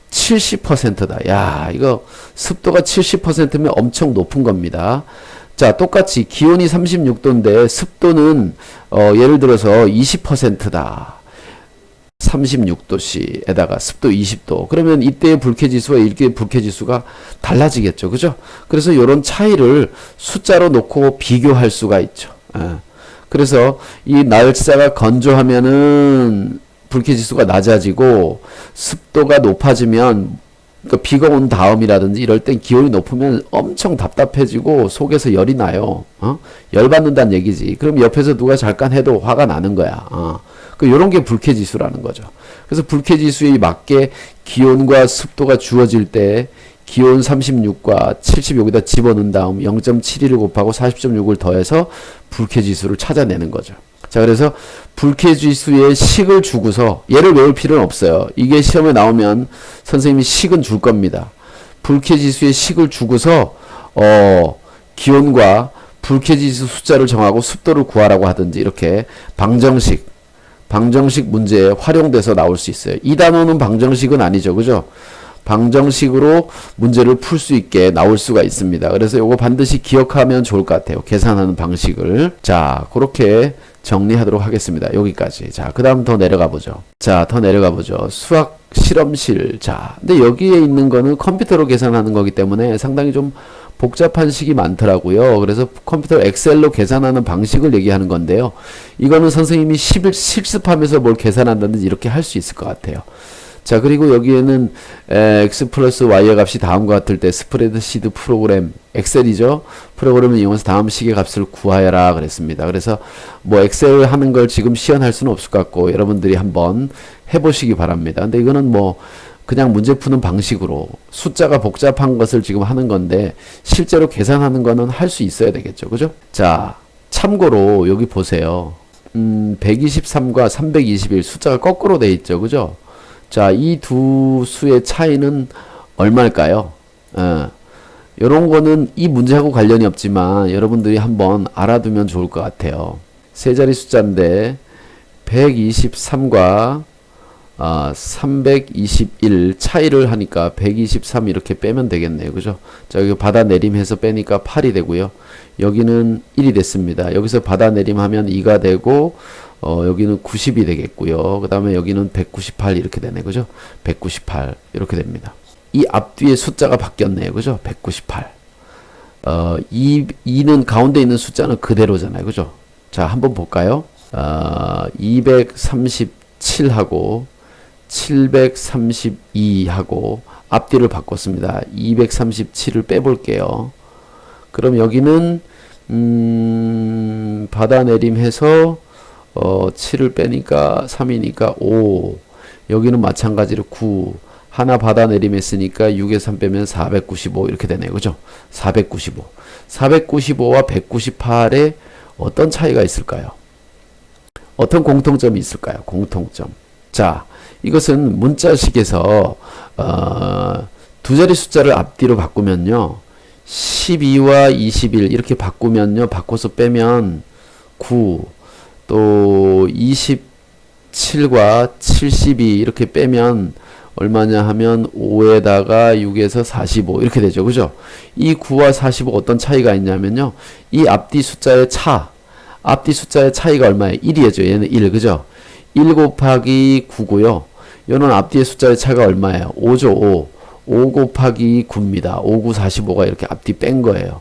70%다. 야, 이거 습도가 70%면 엄청 높은 겁니다. 자, 똑같이 기온이 36도인데 습도는 예를 들어서 20%다. 36도씨에다가 습도 20도. 그러면 이때의 불쾌지수와 이때의 불쾌지수가 달라지겠죠. 그죠? 그래서 이런 차이를 숫자로 놓고 비교할 수가 있죠. 그래서 이 날짜가 건조하면은 불쾌지수가 낮아지고 습도가 높아지면 그러니까 비가 온 다음이라든지 이럴 땐 기온이 높으면 엄청 답답해지고 속에서 열이 나요. 열받는다는 얘기지. 그럼 옆에서 누가 잠깐 해도 화가 나는 거야. 요런 게 불쾌지수라는 거죠. 그래서 불쾌지수에 맞게 기온과 습도가 주어질 때 기온 36과 70 여기다 집어넣은 다음 0.71을 곱하고 40.6을 더해서 불쾌지수를 찾아내는 거죠. 자, 그래서 불쾌지수의 식을 주고서 얘를 외울 필요는 없어요. 이게 시험에 나오면 선생님이 식은 줄 겁니다. 불쾌지수의 식을 주고서 기온과 불쾌지수 숫자를 정하고 습도를 구하라고 하든지 이렇게 방정식 문제에 활용돼서 나올 수 있어요. 이 단어는 방정식은 아니죠. 그죠? 방정식으로 문제를 풀 수 있게 나올 수가 있습니다. 그래서 요거 반드시 기억하면 좋을 것 같아요. 계산하는 방식을. 자, 그렇게 정리하도록 하겠습니다. 여기까지. 자, 그 다음 더 내려가 보죠. 자, 더 내려가 보죠. 수학 실험실. 자, 근데 여기에 있는 거는 컴퓨터로 계산하는 거기 때문에 상당히 좀 복잡한 식이 많더라고요. 그래서 컴퓨터 엑셀로 계산하는 방식을 얘기하는 건데요. 이거는 선생님이 실습하면서 뭘 계산한다든지 이렇게 할 수 있을 것 같아요. 자, 그리고 여기에는 x 플러스 y의 값이 다음과 같을 때 스프레드시트 프로그램, 엑셀이죠. 프로그램을 이용해서 다음 식의 값을 구하여라 그랬습니다. 그래서 뭐 엑셀 하는 걸 지금 시연할 수는 없을 것 같고 여러분들이 한번 해보시기 바랍니다. 근데 이거는 뭐 그냥 문제 푸는 방식으로 숫자가 복잡한 것을 지금 하는 건데 실제로 계산하는 거는 할 수 있어야 되겠죠. 그죠? 자, 참고로 여기 보세요. 123과 321 숫자가 거꾸로 돼 있죠. 그죠? 자, 이 두 수의 차이는 얼마일까요? 요런 거는 이 문제하고 관련이 없지만 여러분들이 한번 알아두면 좋을 것 같아요. 세 자리 숫자인데 123과 321 차이를 하니까 123 이렇게 빼면 되겠네요. 그죠? 자, 여기 받아내림해서 빼니까 8이 되고요. 여기는 1이 됐습니다. 여기서 받아내림하면 2가 되고 여기는 90이 되겠고요. 그 다음에 여기는 198 이렇게 되네. 그죠? 198 이렇게 됩니다. 이 앞뒤의 숫자가 바뀌었네요. 그죠? 198. 2는 가운데 있는 숫자는 그대로잖아요. 그죠? 자, 한번 볼까요? 237하고 732하고 앞뒤를 바꿨습니다. 237을 빼볼게요. 그럼 여기는 받아내림해서 7을 빼니까 3이니까 5. 여기는 마찬가지로 9. 하나 받아내림했으니까 6에서 3 빼면 495 이렇게 되네요. 그죠? 495. 495와 198에 어떤 차이가 있을까요? 어떤 공통점이 있을까요? 공통점. 자, 이것은 문자식에서 두 자리 숫자를 앞뒤로 바꾸면요. 12와 21 이렇게 바꾸면요. 바꿔서 빼면 9, 또 27과 72 이렇게 빼면 얼마냐 하면 5에다가 6에서 45 이렇게 되죠. 그죠? 이 9와 45 어떤 차이가 있냐면요. 이 앞뒤 숫자의 차이가 얼마예요? 1이죠. 얘는 1. 그죠? 1 곱하기 9고요. 얘는 앞뒤의 숫자의 차이가 얼마예요? 5죠. 5. 5 곱하기 9입니다. 5, 9, 45가 이렇게 앞뒤 뺀 거예요.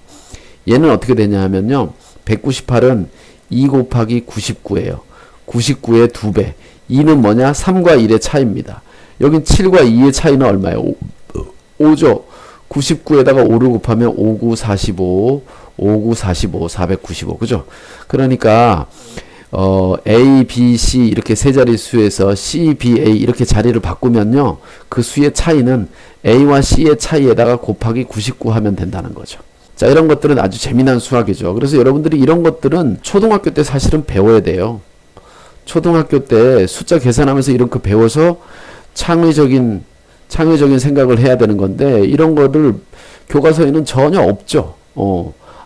얘는 어떻게 되냐 하면요. 198은 2 곱하기 99예요. 99의 2배. 2는 뭐냐? 3과 1의 차이입니다. 여긴 7과 2의 차이는 얼마예요? 5죠. 99에다가 5를 곱하면 5, 9, 45, 5, 9, 45, 495. 그죠? 그러니까 A, B, C 이렇게 세 자리 수에서 C, B, A 이렇게 자리를 바꾸면요. 그 수의 차이는 A와 C의 차이에다가 곱하기 99 하면 된다는 거죠. 자, 이런 것들은 아주 재미난 수학이죠. 그래서 여러분들이 이런 것들은 초등학교 때 사실은 배워야 돼요. 초등학교 때 숫자 계산하면서 이런 거 배워서 창의적인 생각을 해야 되는 건데 이런 거를 교과서에는 전혀 없죠.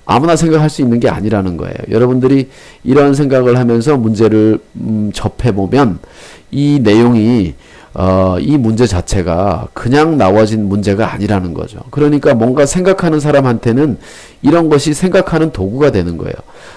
아무나 생각할 수 있는 게 아니라는 거예요. 여러분들이 이런 생각을 하면서 문제를 접해보면 이 내용이 이 문제 자체가 그냥 나와진 문제가 아니라는 거죠. 그러니까 뭔가 생각하는 사람한테는 이런 것이 생각하는 도구가 되는 거예요.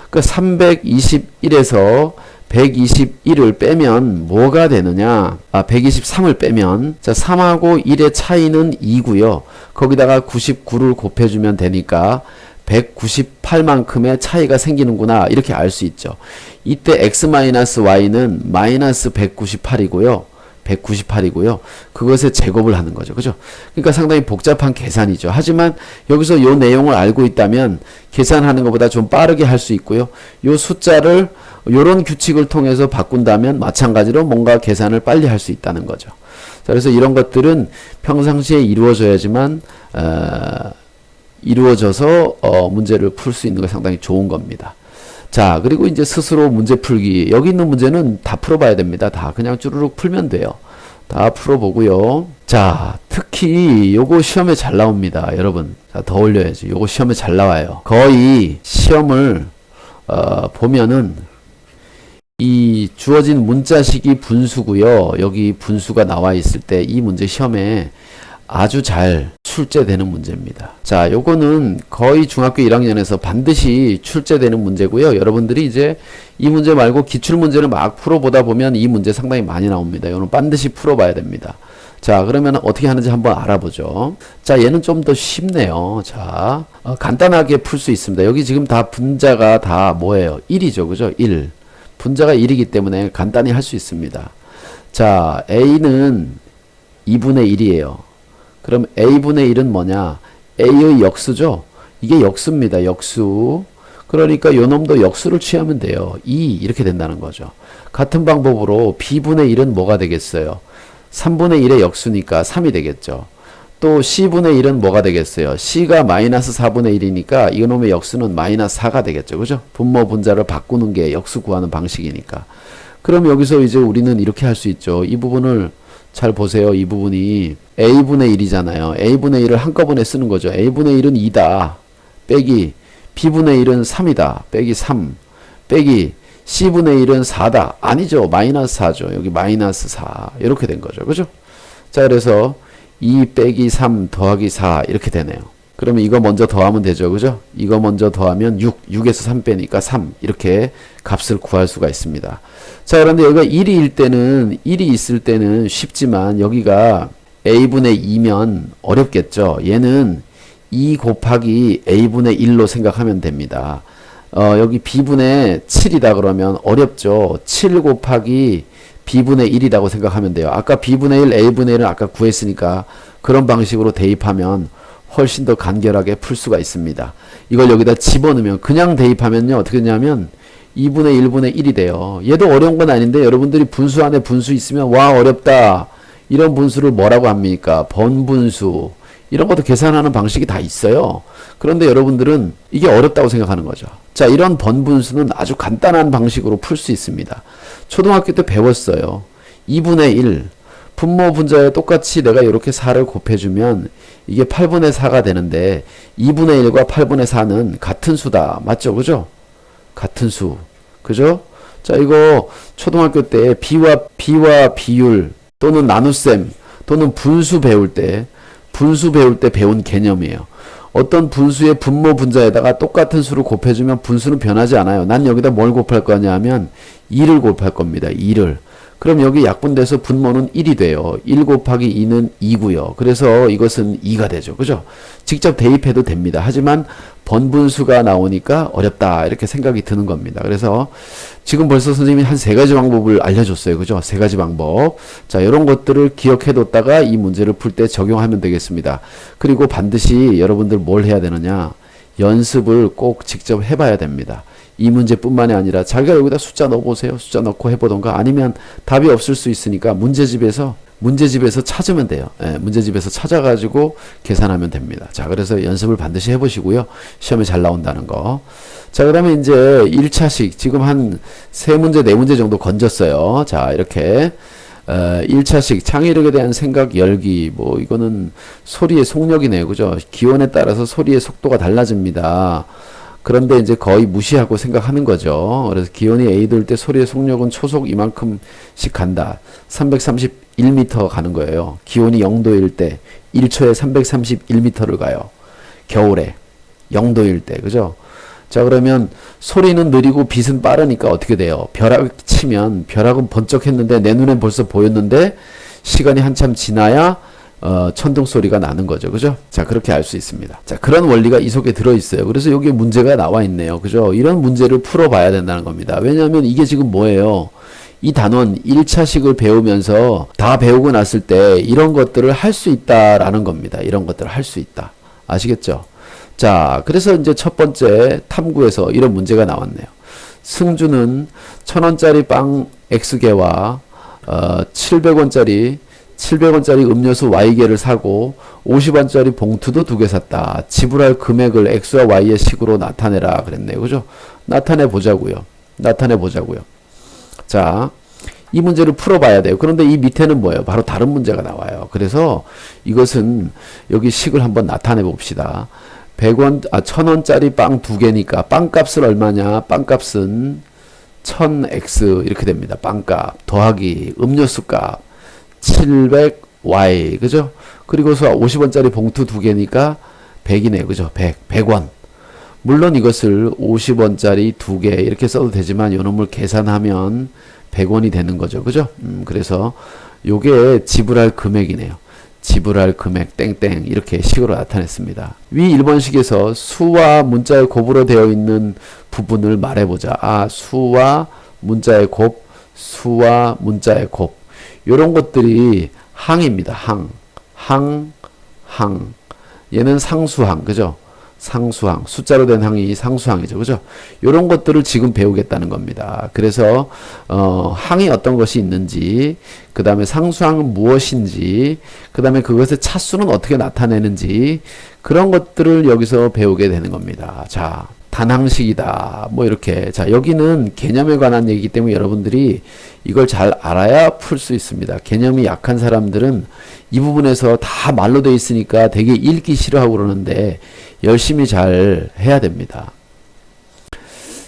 그러니까 321에서 121을 빼면 뭐가 되느냐? 123을 빼면, 자, 3하고 1의 차이는 2고요. 거기다가 99를 곱해주면 되니까 198만큼의 차이가 생기는구나. 이렇게 알 수 있죠. 이때 x-y는 마이너스 198이고요. 198이고요. 그것의 제곱을 하는 거죠. 그죠? 그러니까 상당히 복잡한 계산이죠. 하지만 여기서 이 내용을 알고 있다면 계산하는 것보다 좀 빠르게 할 수 있고요. 이 숫자를 이런 규칙을 통해서 바꾼다면 마찬가지로 뭔가 계산을 빨리 할 수 있다는 거죠. 자, 그래서 이런 것들은 평상시에 이루어져야지만 이루어져서 문제를 풀 수 있는 게 상당히 좋은 겁니다. 자, 그리고 이제 스스로 문제 풀기. 여기 있는 문제는 다 풀어봐야 됩니다. 다 그냥 쭈루룩 풀면 돼요. 다 풀어보고요. 자, 특히 요거 시험에 잘 나옵니다. 여러분. 자, 더 올려야지. 요거 시험에 잘 나와요. 거의 시험을 보면은 이 주어진 문자식이 분수고요. 여기 분수가 나와 있을 때 이 문제 시험에 아주 잘 출제되는 문제입니다. 자, 요거는 거의 중학교 1학년에서 반드시 출제되는 문제고요. 여러분들이 이제 이 문제 말고 기출문제를 막 풀어보다 보면 이 문제 상당히 많이 나옵니다. 이거는 반드시 풀어봐야 됩니다. 자, 그러면 어떻게 하는지 한번 알아보죠. 자, 얘는 좀 더 쉽네요. 자, 간단하게 풀 수 있습니다. 여기 지금 다 분자가 다 뭐예요? 1이죠. 그죠? 1. 분자가 1이기 때문에 간단히 할 수 있습니다. 자, A는 2분의 1이에요. 그럼 A분의 1은 뭐냐? A의 역수죠? 이게 역수입니다. 역수. 그러니까 요 놈도 역수를 취하면 돼요. 2 이렇게 된다는 거죠. 같은 방법으로 B분의 1은 뭐가 되겠어요? 3분의 1의 역수니까 3이 되겠죠. 또 C분의 1은 뭐가 되겠어요? C가 마이너스 4분의 1이니까 이놈의 역수는 마이너스 4가 되겠죠. 그죠? 분모 분자를 바꾸는 게 역수 구하는 방식이니까. 그럼 여기서 이제 우리는 이렇게 할 수 있죠. 이 부분을 잘 보세요. 이 부분이 A분의 1이잖아요. A분의 1을 한꺼번에 쓰는 거죠. A분의 1은 2다. 빼기 B분의 1은 3이다. 빼기 3. 빼기 C분의 1은 4다. 아니죠. 마이너스 4죠. 여기 마이너스 4. 이렇게 된 거죠. 그죠? 자, 그래서 2 빼기 3 더하기 4 이렇게 되네요. 그러면 이거 먼저 더하면 되죠. 그죠? 이거 먼저 더하면 6에서 3 빼니까 3 이렇게 값을 구할 수가 있습니다. 자, 그런데 여기가 1이 있을 때는 쉽지만 여기가 A분의 2면 어렵겠죠. 얘는 2 곱하기 A분의 1로 생각하면 됩니다. 여기 B분의 7이다 그러면 어렵죠. 7 곱하기 B분의 1이라고 생각하면 돼요. 아까 B분의 1, A분의 1은 아까 구했으니까 그런 방식으로 대입하면 훨씬 더 간결하게 풀 수가 있습니다. 이걸 여기다 집어넣으면 그냥 대입하면요. 어떻게 되냐면 2분의 1분의 1이 돼요. 얘도 어려운 건 아닌데 여러분들이 분수 안에 분수 있으면 와 어렵다. 이런 분수를 뭐라고 합니까? 번분수. 이런 것도 계산하는 방식이 다 있어요. 그런데 여러분들은 이게 어렵다고 생각하는 거죠. 자, 이런 번분수는 아주 간단한 방식으로 풀 수 있습니다. 초등학교 때 배웠어요. 2분의 1. 분모 분자에 똑같이 내가 이렇게 4를 곱해주면 이게 8분의 4가 되는데 2분의 1과 8분의 4는 같은 수다. 맞죠? 그죠? 같은 수. 그죠? 자, 이거 초등학교 때 비와 비율 또는 나눗셈 또는 분수 배울 때 배운 개념이에요. 어떤 분수의 분모 분자에다가 똑같은 수를 곱해주면 분수는 변하지 않아요. 난 여기다 뭘 곱할 거냐 하면 2를 곱할 겁니다. 2를. 그럼 여기 약분돼서 분모는 1이 돼요. 1 곱하기 2는 2고요. 그래서 이것은 2가 되죠. 그죠? 직접 대입해도 됩니다. 하지만 번분수가 나오니까 어렵다. 이렇게 생각이 드는 겁니다. 그래서 지금 벌써 선생님이 한 3가지 방법을 알려줬어요. 그죠? 3가지 방법. 자, 이런 것들을 기억해뒀다가 이 문제를 풀 때 적용하면 되겠습니다. 그리고 반드시 여러분들 뭘 해야 되느냐? 연습을 꼭 직접 해봐야 됩니다. 이 문제뿐만이 아니라 자기가 여기다 숫자 넣어보세요. 숫자 넣고 해보던가 아니면 답이 없을 수 있으니까 문제집에서 찾으면 돼요. 예, 문제집에서 찾아가지고 계산하면 됩니다. 자, 그래서 연습을 반드시 해보시고요. 시험에 잘 나온다는 거. 자, 그러면 이제 1차식 지금 한 3문제, 4문제 정도 건졌어요. 자, 이렇게 1차식 창의력에 대한 생각 열기, 뭐 이거는 소리의 속력이네요. 그죠? 기온에 따라서 소리의 속도가 달라집니다. 그런데 이제 거의 무시하고 생각하는 거죠. 그래서 기온이 A 될 때 소리의 속력은 초속 이만큼씩 간다. 331m 가는 거예요. 기온이 0도일 때 1초에 331m를 가요. 겨울에 0도일 때. 그죠? 자, 그러면 소리는 느리고 빛은 빠르니까 어떻게 돼요? 벼락 치면 벼락은 번쩍했는데 내 눈엔 벌써 보였는데 시간이 한참 지나야 천둥 소리가 나는 거죠. 그죠? 자, 그렇게 알 수 있습니다. 자, 그런 원리가 이 속에 들어 있어요. 그래서 여기에 문제가 나와 있네요. 그죠? 이런 문제를 풀어 봐야 된다는 겁니다. 왜냐하면 이게 지금 뭐예요? 이 단원 1차식을 배우면서 다 배우고 났을 때 이런 것들을 할 수 있다라는 겁니다. 이런 것들을 할 수 있다. 아시겠죠? 자, 그래서 이제 첫 번째 탐구에서 이런 문제가 나왔네요. 승주는 1,000원짜리 빵 X개와 700원짜리 음료수 Y개를 사고 50원짜리 봉투도 2개 샀다. 지불할 금액을 X와 Y의 식으로 나타내라 그랬네요. 그죠? 나타내 보자고요. 자, 이 문제를 풀어봐야 돼요. 그런데 이 밑에는 뭐예요? 바로 다른 문제가 나와요. 그래서 이것은 여기 식을 한번 나타내 봅시다. 1,000원짜리 빵 2개니까 빵값은 얼마냐? 빵값은 1000x 이렇게 됩니다. 빵값 더하기 음료수값 700y 그죠? 그리고서 50원짜리 봉투 2개니까 100이네. 그죠? 100원. 물론 이것을 50원짜리 2개 이렇게 써도 되지만 요놈을 계산하면 100원이 되는 거죠. 그죠? 그래서 요게 지불할 금액이네요. 지불할 금액 땡땡 이렇게 식으로 나타냈습니다. 위 1번식에서 수와 문자의 곱으로 되어 있는 부분을 말해보자. 아, 수와 문자의 곱, 요런 것들이 항입니다. 항. 얘는 상수항, 그죠? 상수항, 숫자로 된 항이 상수항이죠. 그죠? 요런 것들을 지금 배우겠다는 겁니다. 그래서 항이 어떤 것이 있는지, 그 다음에 상수항은 무엇인지, 그 다음에 그것의 차수는 어떻게 나타내는지, 그런 것들을 여기서 배우게 되는 겁니다. 자, 단항식이다. 뭐 이렇게. 자, 여기는 개념에 관한 얘기이기 때문에 여러분들이 이걸 잘 알아야 풀 수 있습니다. 개념이 약한 사람들은 이 부분에서 다 말로 돼 있으니까 되게 읽기 싫어하고 그러는데 열심히 잘 해야 됩니다.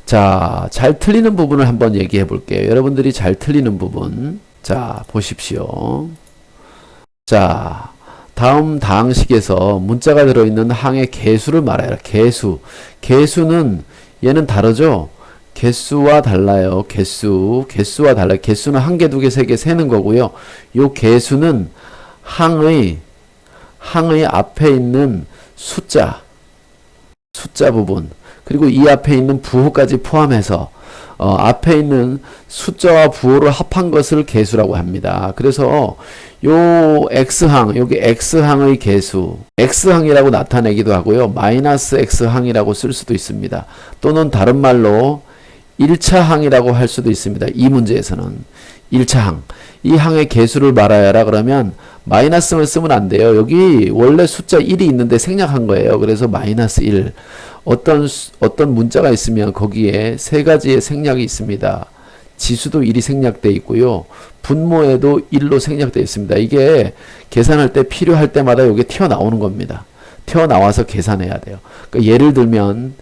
자, 잘 틀리는 부분을 한번 얘기해 볼게요. 여러분들이 잘 틀리는 부분. 자, 보십시오. 자, 다음 다항식에서 문자가 들어있는 항의 개수를 말해라. 개수는 얘는 다르죠? 개수와 달라요. 개수와 달라요. 개수는 1개, 2개, 3개 세는 거고요. 요 개수는 항의 앞에 있는 숫자 부분, 그리고 이 앞에 있는 부호까지 포함해서 앞에 있는 숫자와 부호를 합한 것을 개수라고 합니다. 그래서 요 X항, 여기 X항의 개수, X항이라고 나타내기도 하고요. 마이너스 X항이라고 쓸 수도 있습니다. 또는 다른 말로 1차항이라고 할 수도 있습니다. 이 문제에서는 1차항. 이 항의 개수를 말하여라 그러면 마이너스만 쓰면 안 돼요. 여기 원래 숫자 1이 있는데 생략한 거예요. 그래서 마이너스 1. 어떤 문자가 있으면 거기에 3가지의 생략이 있습니다. 지수도 1이 생략되어 있고요. 분모에도 1로 생략되어 있습니다. 이게 계산할 때 필요할 때마다 이게 튀어나오는 겁니다. 튀어나와서 계산해야 돼요. 그러니까 예를 들면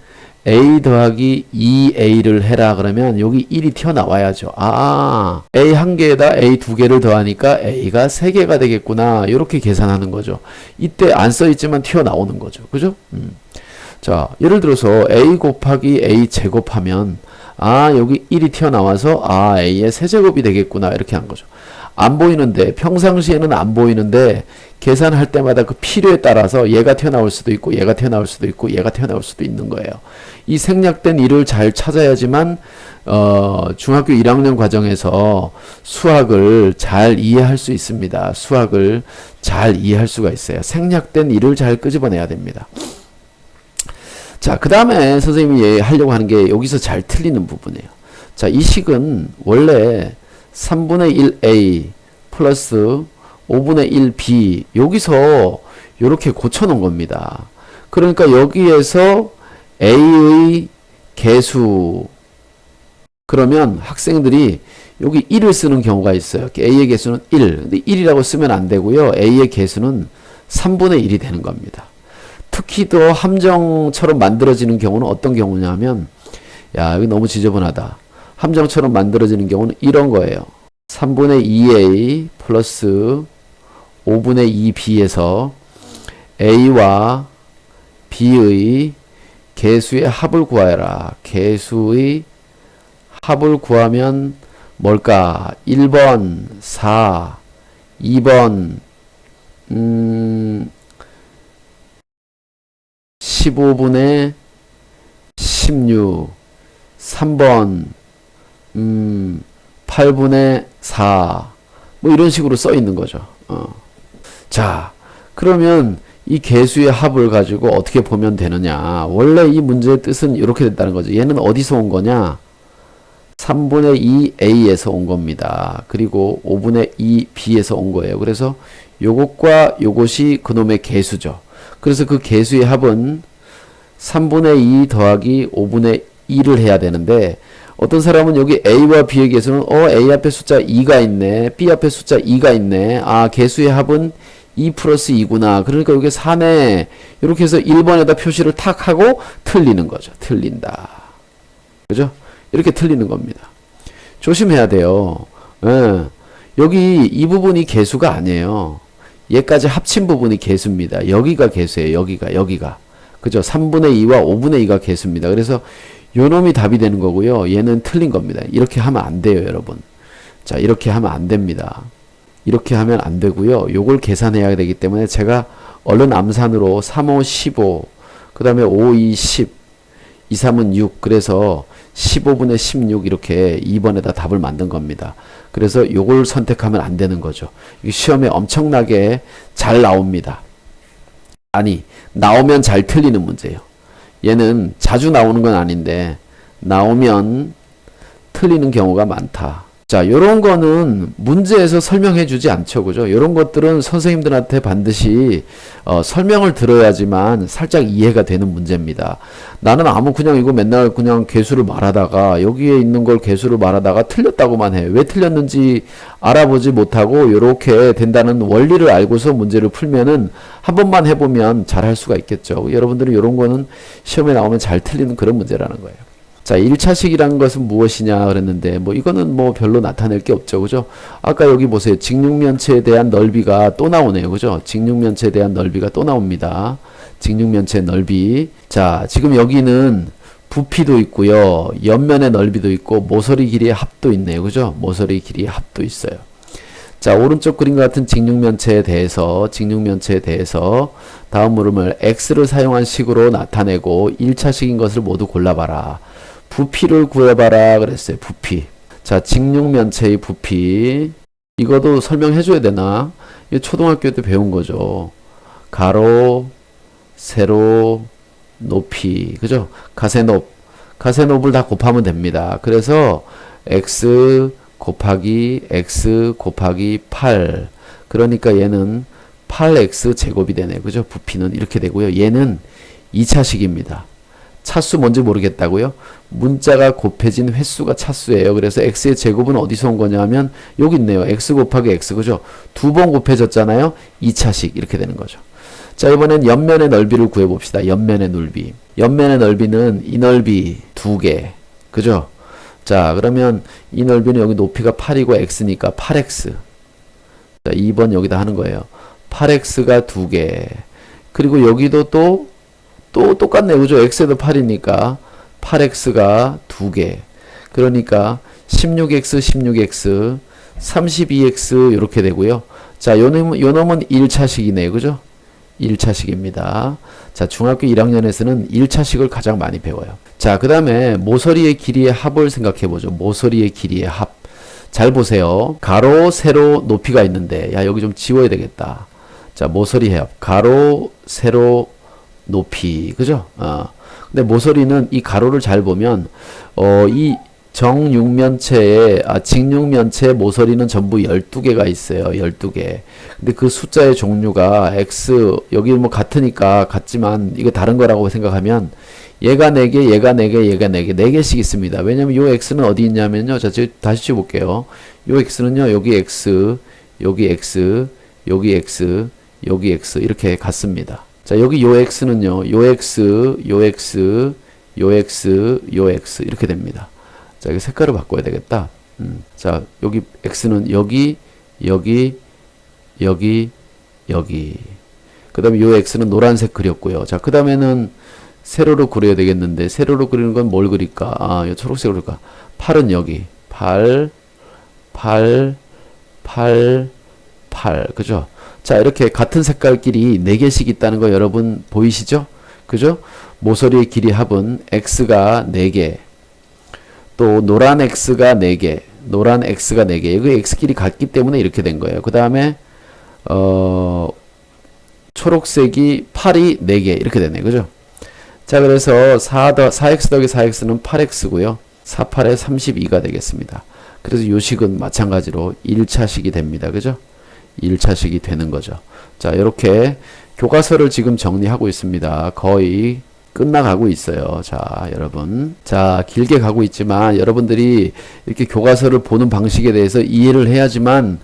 a 더하기 2a를 해라 그러면 여기 1이 튀어나와야죠. 아, a 1개에다 a 2개를 더하니까 a가 3개가 되겠구나. 이렇게 계산하는 거죠. 이때 안 써있지만 튀어나오는 거죠. 그죠? 자, 예를 들어서 a 곱하기 a 제곱하면 아, 여기 1이 튀어나와서 아, a의 세제곱이 되겠구나. 이렇게 한 거죠. 안 보이는데, 평상시에는 안 보이는데 계산할 때마다 그 필요에 따라서 얘가 튀어나올 수도 있고 얘가 튀어나올 수도 있고 얘가 튀어나올 수도 있는 거예요. 이 생략된 일을 잘 찾아야지만 중학교 1학년 과정에서 수학을 잘 이해할 수 있습니다. 수학을 잘 이해할 수가 있어요. 생략된 일을 잘 끄집어내야 됩니다. 자, 그 다음에 선생님이 하려고 하는 게 여기서 잘 틀리는 부분이에요. 자, 이 식은 원래 3분의 1a 플러스 5분의 1b 여기서 이렇게 고쳐놓은 겁니다. 그러니까 여기에서 a의 개수, 그러면 학생들이 여기 1을 쓰는 경우가 있어요. a의 개수는 1. 근데 1이라고 쓰면 안 되고요. a의 개수는 3분의 1이 되는 겁니다. 특히 더 함정처럼 만들어지는 경우는 어떤 경우냐면, 야, 여기 너무 지저분하다. 함정처럼 만들어지는 경우는 이런 거예요. 3분의 2a 플러스 5분의 2b에서 a와 b의 개수의 합을 구하여라. 개수의 합을 구하면 뭘까? 1번 4, 2번 15분의 16, 3번 8분의 4, 뭐 이런 식으로 써 있는 거죠. 자, 그러면 이 개수의 합을 가지고 어떻게 보면 되느냐. 원래 이 문제의 뜻은 이렇게 됐다는 거죠. 얘는 어디서 온 거냐? 3분의 2a에서 온 겁니다. 그리고 5분의 2b에서 온 거예요. 그래서 요것과 요것이 그놈의 개수죠. 그래서 그 개수의 합은 3분의 2 더하기 5분의 2를 해야 되는데, 어떤 사람은 여기 a와 b의 개수는 a 앞에 숫자 2가 있네, b 앞에 숫자 2가 있네, 아 개수의 합은 2 플러스 2구나, 그러니까 여기 4네, 이렇게 해서 1번에다 표시를 탁 하고 틀리는 거죠. 틀린다. 그죠? 이렇게 틀리는 겁니다. 조심해야 돼요. 예. 여기 이 부분이 개수가 아니에요. 얘까지 합친 부분이 개수입니다. 여기가 개수예요. 여기가. 그죠? 3분의 2와 5분의 2가 개수입니다. 그래서 요 놈이 답이 되는 거고요. 얘는 틀린 겁니다. 이렇게 하면 안 돼요, 여러분. 자, 이렇게 하면 안 됩니다. 이렇게 하면 안 되고요. 요걸 계산해야 되기 때문에 제가 얼른 암산으로 3, 5, 15, 그 다음에 5, 2, 10, 2, 3은 6, 그래서 15분의 16 이렇게 2번에다 답을 만든 겁니다. 그래서 요걸 선택하면 안 되는 거죠. 시험에 엄청나게 잘 나옵니다. 아니, 나오면 잘 틀리는 문제예요. 얘는 자주 나오는 건 아닌데 나오면 틀리는 경우가 많다. 자, 요런 거는 문제에서 설명해 주지 않죠. 그죠? 요런 것들은 선생님들한테 반드시 설명을 들어야지만 살짝 이해가 되는 문제입니다. 나는 그냥 이거 맨날 그냥 개수를 말하다가 여기에 있는 걸 개수를 말하다가 틀렸다고만 해. 왜 틀렸는지 알아보지 못하고 요렇게 된다는 원리를 알고서 문제를 풀면은 한 번만 해보면 잘 할 수가 있겠죠. 여러분들은 요런 거는 시험에 나오면 잘 틀리는 그런 문제라는 거예요. 자, 1차식이라는 것은 무엇이냐 그랬는데, 뭐 이거는 뭐 별로 나타낼 게 없죠. 그죠? 아까 여기 보세요. 직육면체에 대한 넓이가 또 나오네요. 그죠? 직육면체에 대한 넓이가 또 나옵니다. 직육면체 넓이. 자, 지금 여기는 부피도 있고요. 옆면의 넓이도 있고 모서리 길이의 합도 있네요. 그죠? 모서리 길이의 합도 있어요. 자, 오른쪽 그림과 같은 직육면체에 대해서 다음 물음을 x를 사용한 식으로 나타내고 1차식인 것을 모두 골라봐라. 부피를 구해봐라 그랬어요. 부피. 자, 직육면체의 부피. 이것도 설명해 줘야 되나? 이거 초등학교 때 배운 거죠. 가로, 세로, 높이. 그죠? 가세높을 다 곱하면 됩니다. 그래서 x 곱하기 x 곱하기 8. 그러니까 얘는 8x 제곱이 되네. 그죠? 부피는 이렇게 되고요. 얘는 2차식입니다. 차수 뭔지 모르겠다고요? 문자가 곱해진 횟수가 차수예요. 그래서 x의 제곱은 어디서 온 거냐면 여기 있네요. x 곱하기 x. 그죠? 두 번 곱해졌잖아요. 2차식 이렇게 되는 거죠. 자, 이번엔 옆면의 넓이를 구해봅시다. 옆면의 넓이. 옆면의 넓이는 이 넓이 2개. 그죠? 자, 그러면 이 넓이는 여기 높이가 8이고 x니까 8x. 자, 2번 여기다 하는 거예요. 8x가 2개. 그리고 여기도 또 똑같네요. 그죠? x에도 8이니까 8x가 2개. 그러니까 16x, 32x 이렇게 되고요. 자, 요 놈은 1차식이네요. 그죠? 1차식입니다. 자, 중학교 1학년에서는 1차식을 가장 많이 배워요. 자, 그 다음에 모서리의 길이의 합을 생각해 보죠. 모서리의 길이의 합. 잘 보세요. 가로, 세로, 높이가 있는데, 야, 여기 좀 지워야 되겠다. 자, 모서리 합. 가로, 세로, 높이. 그죠? 근데 모서리는 이 가로를 잘 보면, 이 직육면체 모서리는 전부 12개가 있어요. 12개. 근데 그 숫자의 종류가 X, 여기 뭐 같으니까 같지만 이거 다른 거라고 생각하면 얘가 4개, 얘가 4개, 얘가 4개, 4개씩 있습니다. 왜냐면 요 X는 어디 있냐면요. 자, 다시 지워볼게요. 요 X는요, 여기 X, 여기 X, 여기 X, 여기 X, 이렇게 같습니다. 자, 여기 요 X는요, 요 X, 요 X, 요 X, 요 X, 이렇게 됩니다. 자, 이거 색깔을 바꿔야 되겠다. 자, 여기 X는 여기, 여기, 여기, 여기. 그 다음에 요 X는 노란색 그렸고요. 자, 그 다음에는 세로로 그려야 되겠는데, 세로로 그리는 건 뭘 그릴까? 아, 요 초록색으로 그릴까? 8은 여기. 8, 8, 8, 8. 그죠? 자, 이렇게 같은 색깔끼리 4개씩 있다는 거 여러분 보이시죠? 그죠? 모서리의 길이 합은 X가 4개. 또 노란 X가 4개. 노란 X가 4개. 여기 X끼리 같기 때문에 이렇게 된 거예요. 그 다음에 초록색이 8이 4개. 이렇게 되네. 그죠? 자, 그래서 4x 더하기 4x는 8x고요. 4, 8에 32가 되겠습니다. 그래서 요식은 마찬가지로 1차식이 됩니다. 그죠? 1차식이 되는 거죠. 자, 이렇게 교과서를 지금 정리하고 있습니다. 거의 끝나가고 있어요. 자, 여러분. 자, 길게 가고 있지만 여러분들이 이렇게 교과서를 보는 방식에 대해서 이해를 해야지만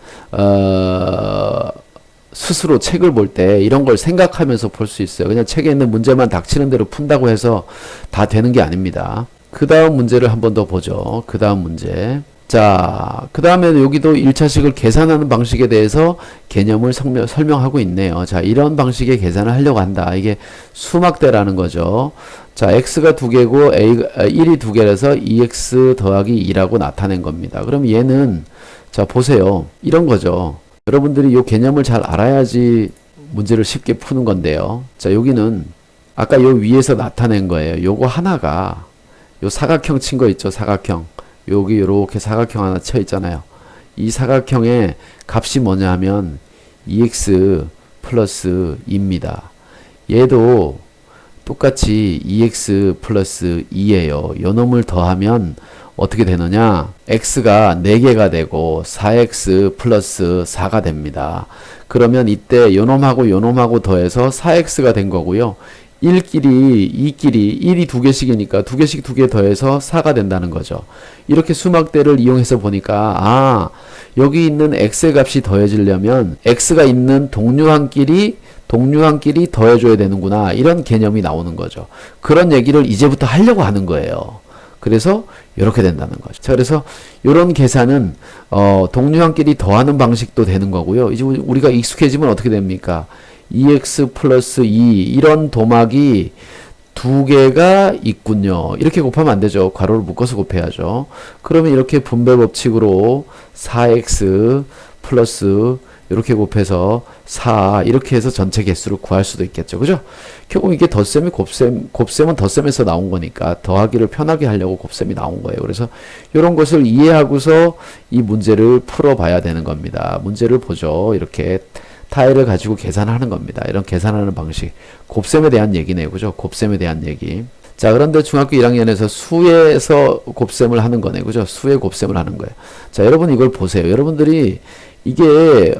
스스로 책을 볼 때 이런 걸 생각하면서 볼 수 있어요. 그냥 책에 있는 문제만 닥치는 대로 푼다고 해서 다 되는 게 아닙니다. 그 다음 문제를 한 번 더 보죠. 그 다음 문제. 자, 그 다음에 여기도 1차식을 계산하는 방식에 대해서 개념을 설명하고 있네요. 자, 이런 방식의 계산을 하려고 한다. 이게 수막대라는 거죠. 자, x가 2개고 1이 2개라서 2x 더하기 2라고 나타낸 겁니다. 그럼 얘는, 자, 보세요. 이런 거죠. 여러분들이 이 개념을 잘 알아야지 문제를 쉽게 푸는 건데요. 자, 여기는 아까 요 위에서 나타낸 거예요. 요거 하나가 요 사각형 친 거 있죠. 사각형. 여기 이렇게 사각형 하나 쳐 있잖아요. 이 사각형의 값이 뭐냐 하면 2x 플러스 2입니다. 얘도 똑같이 2x 플러스 2예요. 요 놈을 더하면 어떻게 되느냐? x가 4개가 되고 4x 플러스 4가 됩니다. 그러면 이때 요 놈하고 요 놈하고 더해서 4x가 된 거고요. 1끼리 2끼리 1이 2개씩이니까 2개씩 2개 더해서 4가 된다는 거죠. 이렇게 수막대를 이용해서 보니까 아, 여기 있는 x의 값이 더해지려면 x가 있는 동류항끼리 더해줘야 되는구나. 이런 개념이 나오는 거죠. 그런 얘기를 이제부터 하려고 하는 거예요. 그래서 이렇게 된다는 거죠. 자, 그래서 이런 계산은 동류항끼리 더하는 방식도 되는 거고요. 이제 우리가 익숙해지면 어떻게 됩니까? 2x 플러스 2 이런 도막이 2개가 있군요. 이렇게 곱하면 안 되죠. 괄호를 묶어서 곱해야죠. 그러면 이렇게 분배 법칙으로 4x 플러스 이렇게 곱해서 4 이렇게 해서 전체 개수를 구할 수도 있겠죠. 그죠? 결국 이게 덧셈이 곱셈은 덧셈에서 나온 거니까 더하기를 편하게 하려고 곱셈이 나온 거예요. 그래서 이런 것을 이해하고서 이 문제를 풀어봐야 되는 겁니다. 문제를 보죠. 이렇게 타일을 가지고 계산하는 겁니다. 이런 계산하는 방식. 곱셈에 대한 얘기네요. 그죠? 곱셈에 대한 얘기. 자, 그런데 중학교 1학년에서 수에서 곱셈을 하는 거네. 그죠? 수에 곱셈을 하는 거예요. 자, 여러분 이걸 보세요. 여러분들이 이게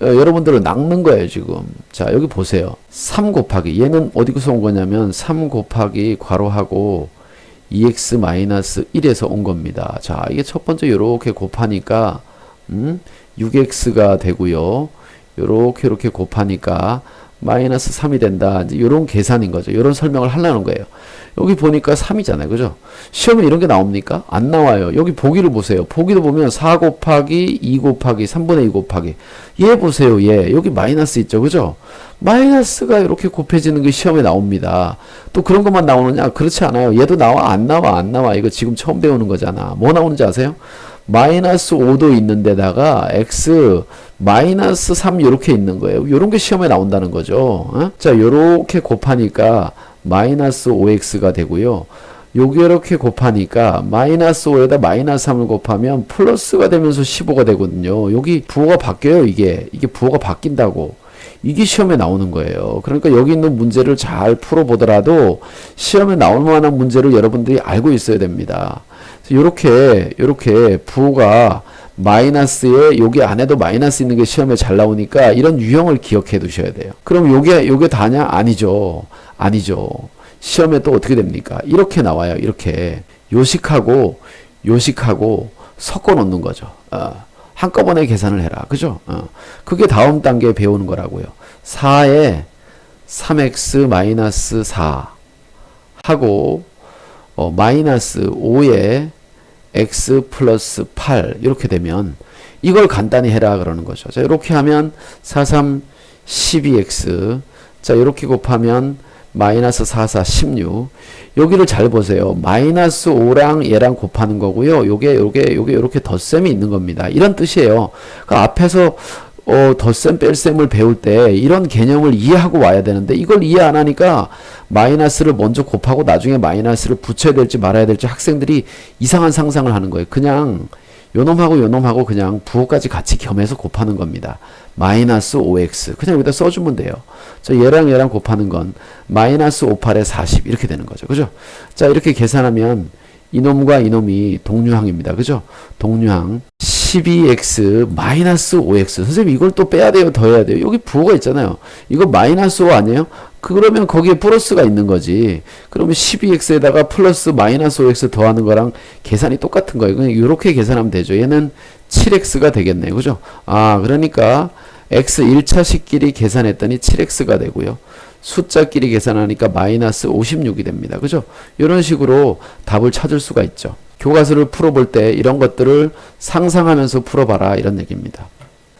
여러분들을 낚는 거예요, 지금. 자, 여기 보세요. 3 곱하기. 얘는 어디서 온 거냐면 3 곱하기 괄호하고 2x-1에서 온 겁니다. 자, 이게 첫 번째 요렇게 곱하니까 6x가 되고요. 요렇게 곱하니까 마이너스 3이 된다. 이제 요런 계산인 거죠. 요런 설명을 하려는 거예요. 여기 보니까 3이잖아요. 그죠? 시험에 이런 게 나옵니까? 안 나와요. 여기 보기를 보세요. 보기도 보면 4 곱하기 2 곱하기 3분의 2 곱하기 얘 보세요. 얘 여기 마이너스 있죠. 그죠? 마이너스가 이렇게 곱해지는 게 시험에 나옵니다. 또 그런 것만 나오느냐? 그렇지 않아요. 얘도 나와? 안 나와? 안 나와. 이거 지금 처음 배우는 거잖아. 뭐 나오는지 아세요? 마이너스 5도 있는 데다가 x 마이너스 3 이렇게 있는 거예요. 요런 게 시험에 나온다는 거죠. 자, 요렇게 곱하니까 마이너스 5x가 되고요. 여기 이렇게 곱하니까 마이너스 5에다 마이너스 3을 곱하면 플러스가 되면서 15가 되거든요. 여기 부호가 바뀌어요. 이게 부호가 바뀐다고. 이게 시험에 나오는 거예요. 그러니까 여기 있는 문제를 잘 풀어보더라도 시험에 나올 만한 문제를 여러분들이 알고 있어야 됩니다. 요렇게 부호가 마이너스에 여기 안에도 마이너스 있는 게 시험에 잘 나오니까 이런 유형을 기억해 두셔야 돼요. 그럼 요게 다냐? 아니죠. 아니죠. 시험에 또 어떻게 됩니까? 이렇게 나와요. 이렇게 요식하고 섞어 놓는 거죠. 한꺼번에 계산을 해라. 그죠? 그게 다음 단계에 배우는 거라고요. 4에 3x 마이너스 4 하고 마이너스 5에 x 플러스 8 이렇게 되면 이걸 간단히 해라 그러는 거죠. 자, 이렇게 하면 4, 3, 12x 자, 이렇게 곱하면 마이너스 4, 4, 16 여기를 잘 보세요. 마이너스 5랑 얘랑 곱하는 거고요. 요게 이렇게 덧셈이 있는 겁니다. 이런 뜻이에요. 그 앞에서 덧셈 뺄셈을 배울 때 이런 개념을 이해하고 와야 되는데 이걸 이해 안 하니까 마이너스를 먼저 곱하고 나중에 마이너스를 붙여야 될지 말아야 될지 학생들이 이상한 상상을 하는 거예요. 그냥 요놈하고 그냥 부호까지 같이 겸해서 곱하는 겁니다. 마이너스 5x 그냥 여기다 써주면 돼요. 자, 얘랑 곱하는 건 마이너스 58에 40 이렇게 되는 거죠. 그죠? 자, 이렇게 계산하면 이놈과 이놈이 동류항입니다. 그죠? 동류항 12x 마이너스 5x 선생님 이걸 또 빼야 돼요? 더 해야 돼요? 여기 부호가 있잖아요. 이거 마이너스 5 아니에요? 그러면 거기에 플러스가 있는 거지. 그러면 12x에다가 플러스 마이너스 5x 더하는 거랑 계산이 똑같은 거예요. 그냥 이렇게 계산하면 되죠. 얘는 7x가 되겠네요. 그죠? 그러니까 x 1차식끼리 계산했더니 7x가 되고요. 숫자끼리 계산하니까 마이너스 56이 됩니다. 그죠? 이런 식으로 답을 찾을 수가 있죠. 교과서를 풀어볼 때 이런 것들을 상상하면서 풀어봐라 이런 얘기입니다.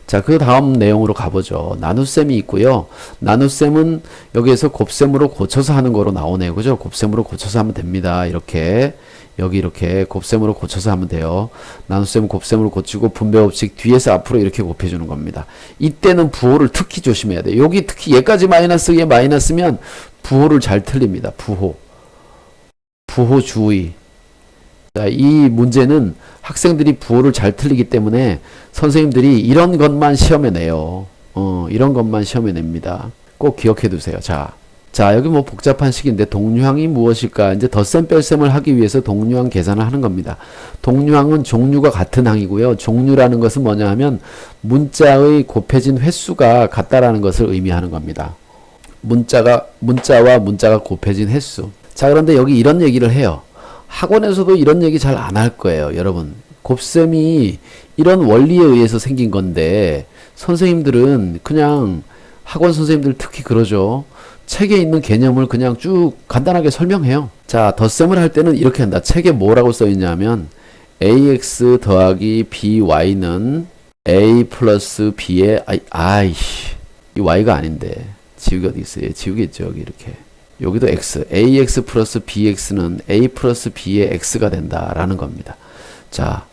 자, 그 다음 내용으로 가보죠. 나눗셈이 있고요. 나눗셈은 여기에서 곱셈으로 고쳐서 하는 거로 나오네요. 그죠? 곱셈으로 고쳐서 하면 됩니다. 이렇게 여기 이렇게 곱셈으로 고쳐서 하면 돼요. 나눗셈은 곱셈으로 고치고 분배법칙 뒤에서 앞으로 이렇게 곱해주는 겁니다. 이때는 부호를 특히 조심해야 돼요. 여기 특히 얘까지 마이너스, 얘 마이너스면 부호를 잘 틀립니다. 부호 주의. 자, 이 문제는 학생들이 부호를 잘 틀리기 때문에 선생님들이 이런 것만 시험에 내요. 이런 것만 시험에 냅니다. 꼭 기억해 두세요. 자, 여기 뭐 복잡한 식인데 동류항이 무엇일까? 이제 덧셈 뺄셈을 하기 위해서 동류항 계산을 하는 겁니다. 동류항은 종류가 같은 항이고요. 종류라는 것은 뭐냐 하면 문자의 곱해진 횟수가 같다라는 것을 의미하는 겁니다. 문자와 문자가 곱해진 횟수. 자, 그런데 여기 이런 얘기를 해요. 학원에서도 이런 얘기 잘 안 할 거예요. 여러분, 곱셈이 이런 원리에 의해서 생긴 건데 선생님들은 그냥 학원 선생님들 특히 그러죠. 책에 있는 개념을 그냥 쭉 간단하게 설명해요. 자, 덧셈을 할 때는 이렇게 한다. 책에 뭐라고 써 있냐면 ax 더하기 by는 a 플러스 b의 이 y가 아닌데 지우개 어디 있어요? 지우개죠. 여기 이렇게. 여기도 x, ax 플러스 bx는 a 플러스 b의 x가 된다라는 겁니다. 자,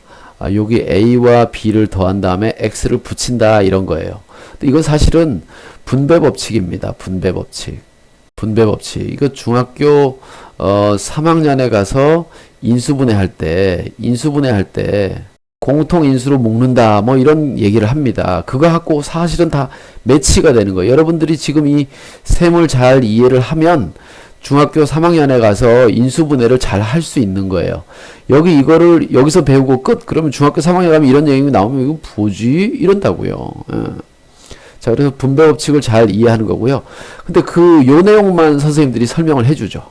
여기 a와 b를 더한 다음에 x를 붙인다 이런 거예요. 근데 이건 사실은 분배법칙입니다. 분배법칙. 이거 중학교 3학년에 가서 인수분해 할 때 공통인수로 묶는다 뭐 이런 얘기를 합니다. 그거 갖고 사실은 다 매치가 되는 거예요. 여러분들이 지금 이 셈을 잘 이해를 하면 중학교 3학년에 가서 인수분해를 잘 할 수 있는 거예요. 이거를 여기서 배우고 끝. 그러면 중학교 3학년 가면 이런 얘기 나오면 이거 뭐지? 이런다고요. 자, 그래서 분배법칙을 잘 이해하는 거고요. 근데 요 내용만 선생님들이 설명을 해주죠.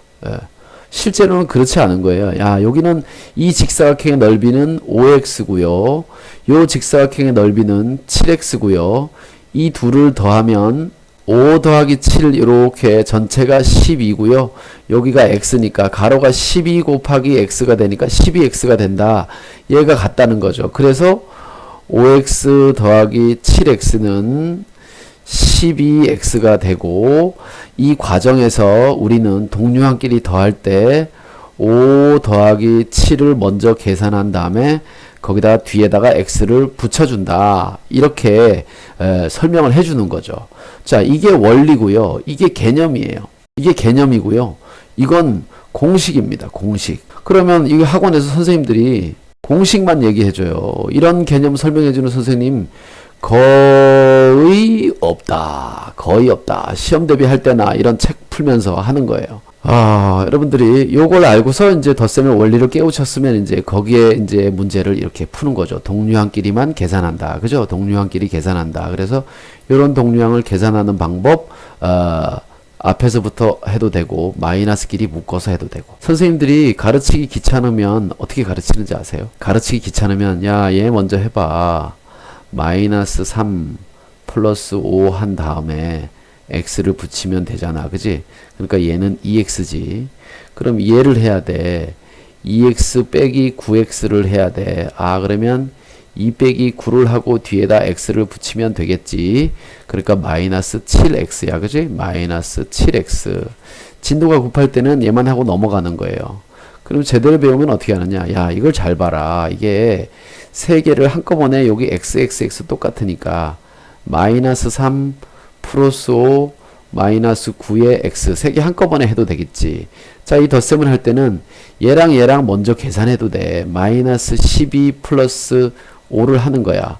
실제로는 그렇지 않은 거예요. 야, 여기는 이 직사각형의 넓이는 5x고요. 요 직사각형의 넓이는 7x고요. 이 둘을 더하면 5 더하기 7 이렇게 전체가 12고요. 여기가 x니까 가로가 12 곱하기 x가 되니까 12x가 된다. 얘가 같다는 거죠. 그래서 5x 더하기 7x는 12x가 되고 이 과정에서 우리는 동류항끼리 더할 때 5 더하기 7을 먼저 계산한 다음에 거기다 뒤에다가 x를 붙여준다. 이렇게 설명을 해주는 거죠. 자, 이게 원리고요. 이게 개념이에요. 이게 개념이고요. 이건 공식입니다. 공식. 그러면 이 학원에서 선생님들이 공식만 얘기해줘요. 이런 개념 설명해주는 선생님 거의 없다. 거의 없다. 시험 대비할 때나 이런 책 풀면서 하는 거예요. 여러분들이 요걸 알고서 이제 덧셈의 원리를 깨우쳤으면 이제 거기에 이제 문제를 이렇게 푸는 거죠. 동류항끼리만 계산한다. 그죠? 동류항끼리 계산한다. 그래서 요런 동류항을 계산하는 방법, 앞에서부터 해도 되고, 마이너스끼리 묶어서 해도 되고. 선생님들이 가르치기 귀찮으면 어떻게 가르치는지 아세요? 가르치기 귀찮으면, 야, 얘 먼저 해봐. 마이너스 3 플러스 5 한 다음에 x를 붙이면 되잖아. 그지? 그러니까 얘는 2x지. 그럼 얘를 해야 돼. 2x 빼기 9x를 해야 돼. 그러면 2 빼기 9를 하고 뒤에다 x를 붙이면 되겠지. 그러니까 마이너스 7x야. 그지? 마이너스 7x. 진도가 급할 때는 얘만 하고 넘어가는 거예요. 그럼 제대로 배우면 어떻게 하느냐? 야, 이걸 잘 봐라. 이게 세 개를 한꺼번에 여기 x 똑같으니까 마이너스 3 플러스 5 마이너스 9의 x 세 개 한꺼번에 해도 되겠지. 자, 이 덧셈을 할 때는 얘랑 먼저 계산해도 돼. 마이너스 12 플러스 5를 하는 거야.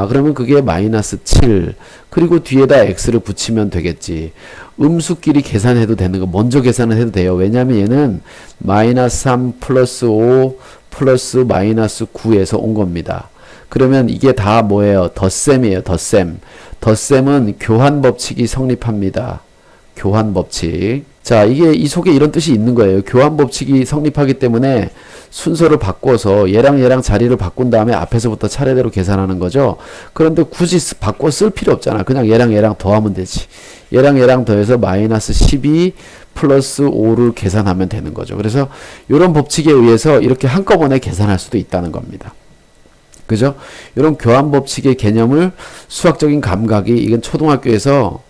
그러면 그게 마이너스 7 그리고 뒤에다 x를 붙이면 되겠지. 음수끼리 계산해도 되는 거 먼저 계산을 해도 돼요. 왜냐하면 얘는 마이너스 3 플러스 5 플러스 마이너스 9에서 온 겁니다. 그러면 이게 다 뭐예요? 덧셈이에요. 덧셈. 덧셈은 교환 법칙이 성립합니다. 교환 법칙. 자, 이게 이 속에 이런 뜻이 있는 거예요. 교환 법칙이 성립하기 때문에 순서를 바꿔서 얘랑 자리를 바꾼 다음에 앞에서부터 차례대로 계산하는 거죠. 그런데 굳이 바꿔 쓸 필요 없잖아. 그냥 얘랑 더하면 되지. 얘랑 더해서 마이너스 12 플러스 5를 계산하면 되는 거죠. 그래서 이런 법칙에 의해서 이렇게 한꺼번에 계산할 수도 있다는 겁니다. 그죠? 이런 교환 법칙의 개념을 수학적인 감각이 이건 초등학교에서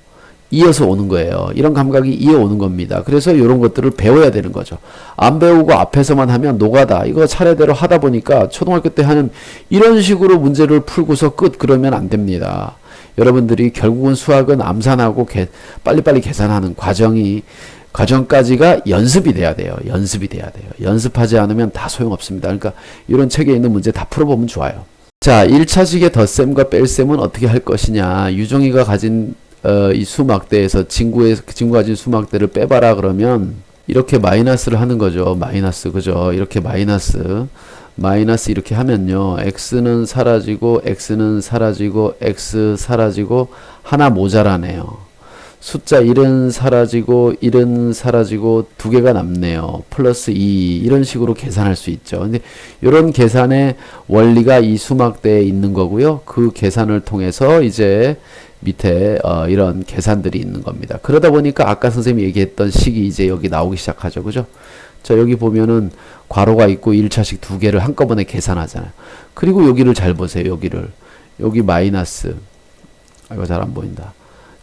이어서 오는 거예요. 이런 감각이 이어오는 겁니다. 그래서 이런 것들을 배워야 되는 거죠. 안 배우고 앞에서만 하면 노가다. 이거 차례대로 하다 보니까 초등학교 때 하는 이런 식으로 문제를 풀고서 끝 그러면 안 됩니다. 여러분들이 결국은 수학은 암산하고 빨리빨리 계산하는 과정까지가 연습이 돼야 돼요. 연습이 돼야 돼요. 연습하지 않으면 다 소용없습니다. 그러니까 이런 책에 있는 문제 다 풀어보면 좋아요. 자, 1차식의 덧셈과 뺄셈은 어떻게 할 것이냐. 유종이가 가진 이 수막대에서 친구가 가진 수막대를 빼봐라 그러면 이렇게 마이너스를 하는 거죠. 마이너스. 그죠? 이렇게 마이너스 이렇게 하면요. x는 사라지고 x는 사라지고 x 사라지고 하나 모자라네요. 숫자 1은 사라지고 1은 사라지고 두 개가 남네요. 플러스 2 이런 식으로 계산할 수 있죠. 근데 이런 계산의 원리가 이 수막대에 있는 거고요. 그 계산을 통해서 이제 밑에 이런 계산들이 있는 겁니다. 그러다 보니까 아까 선생님이 얘기했던 식이 이제 여기 나오기 시작하죠. 그죠? 자, 여기 보면은 괄호가 있고 1차식 두 개를 한꺼번에 계산하잖아요. 그리고 여기를 잘 보세요. 여기 마이너스. 이거 잘 안 보인다.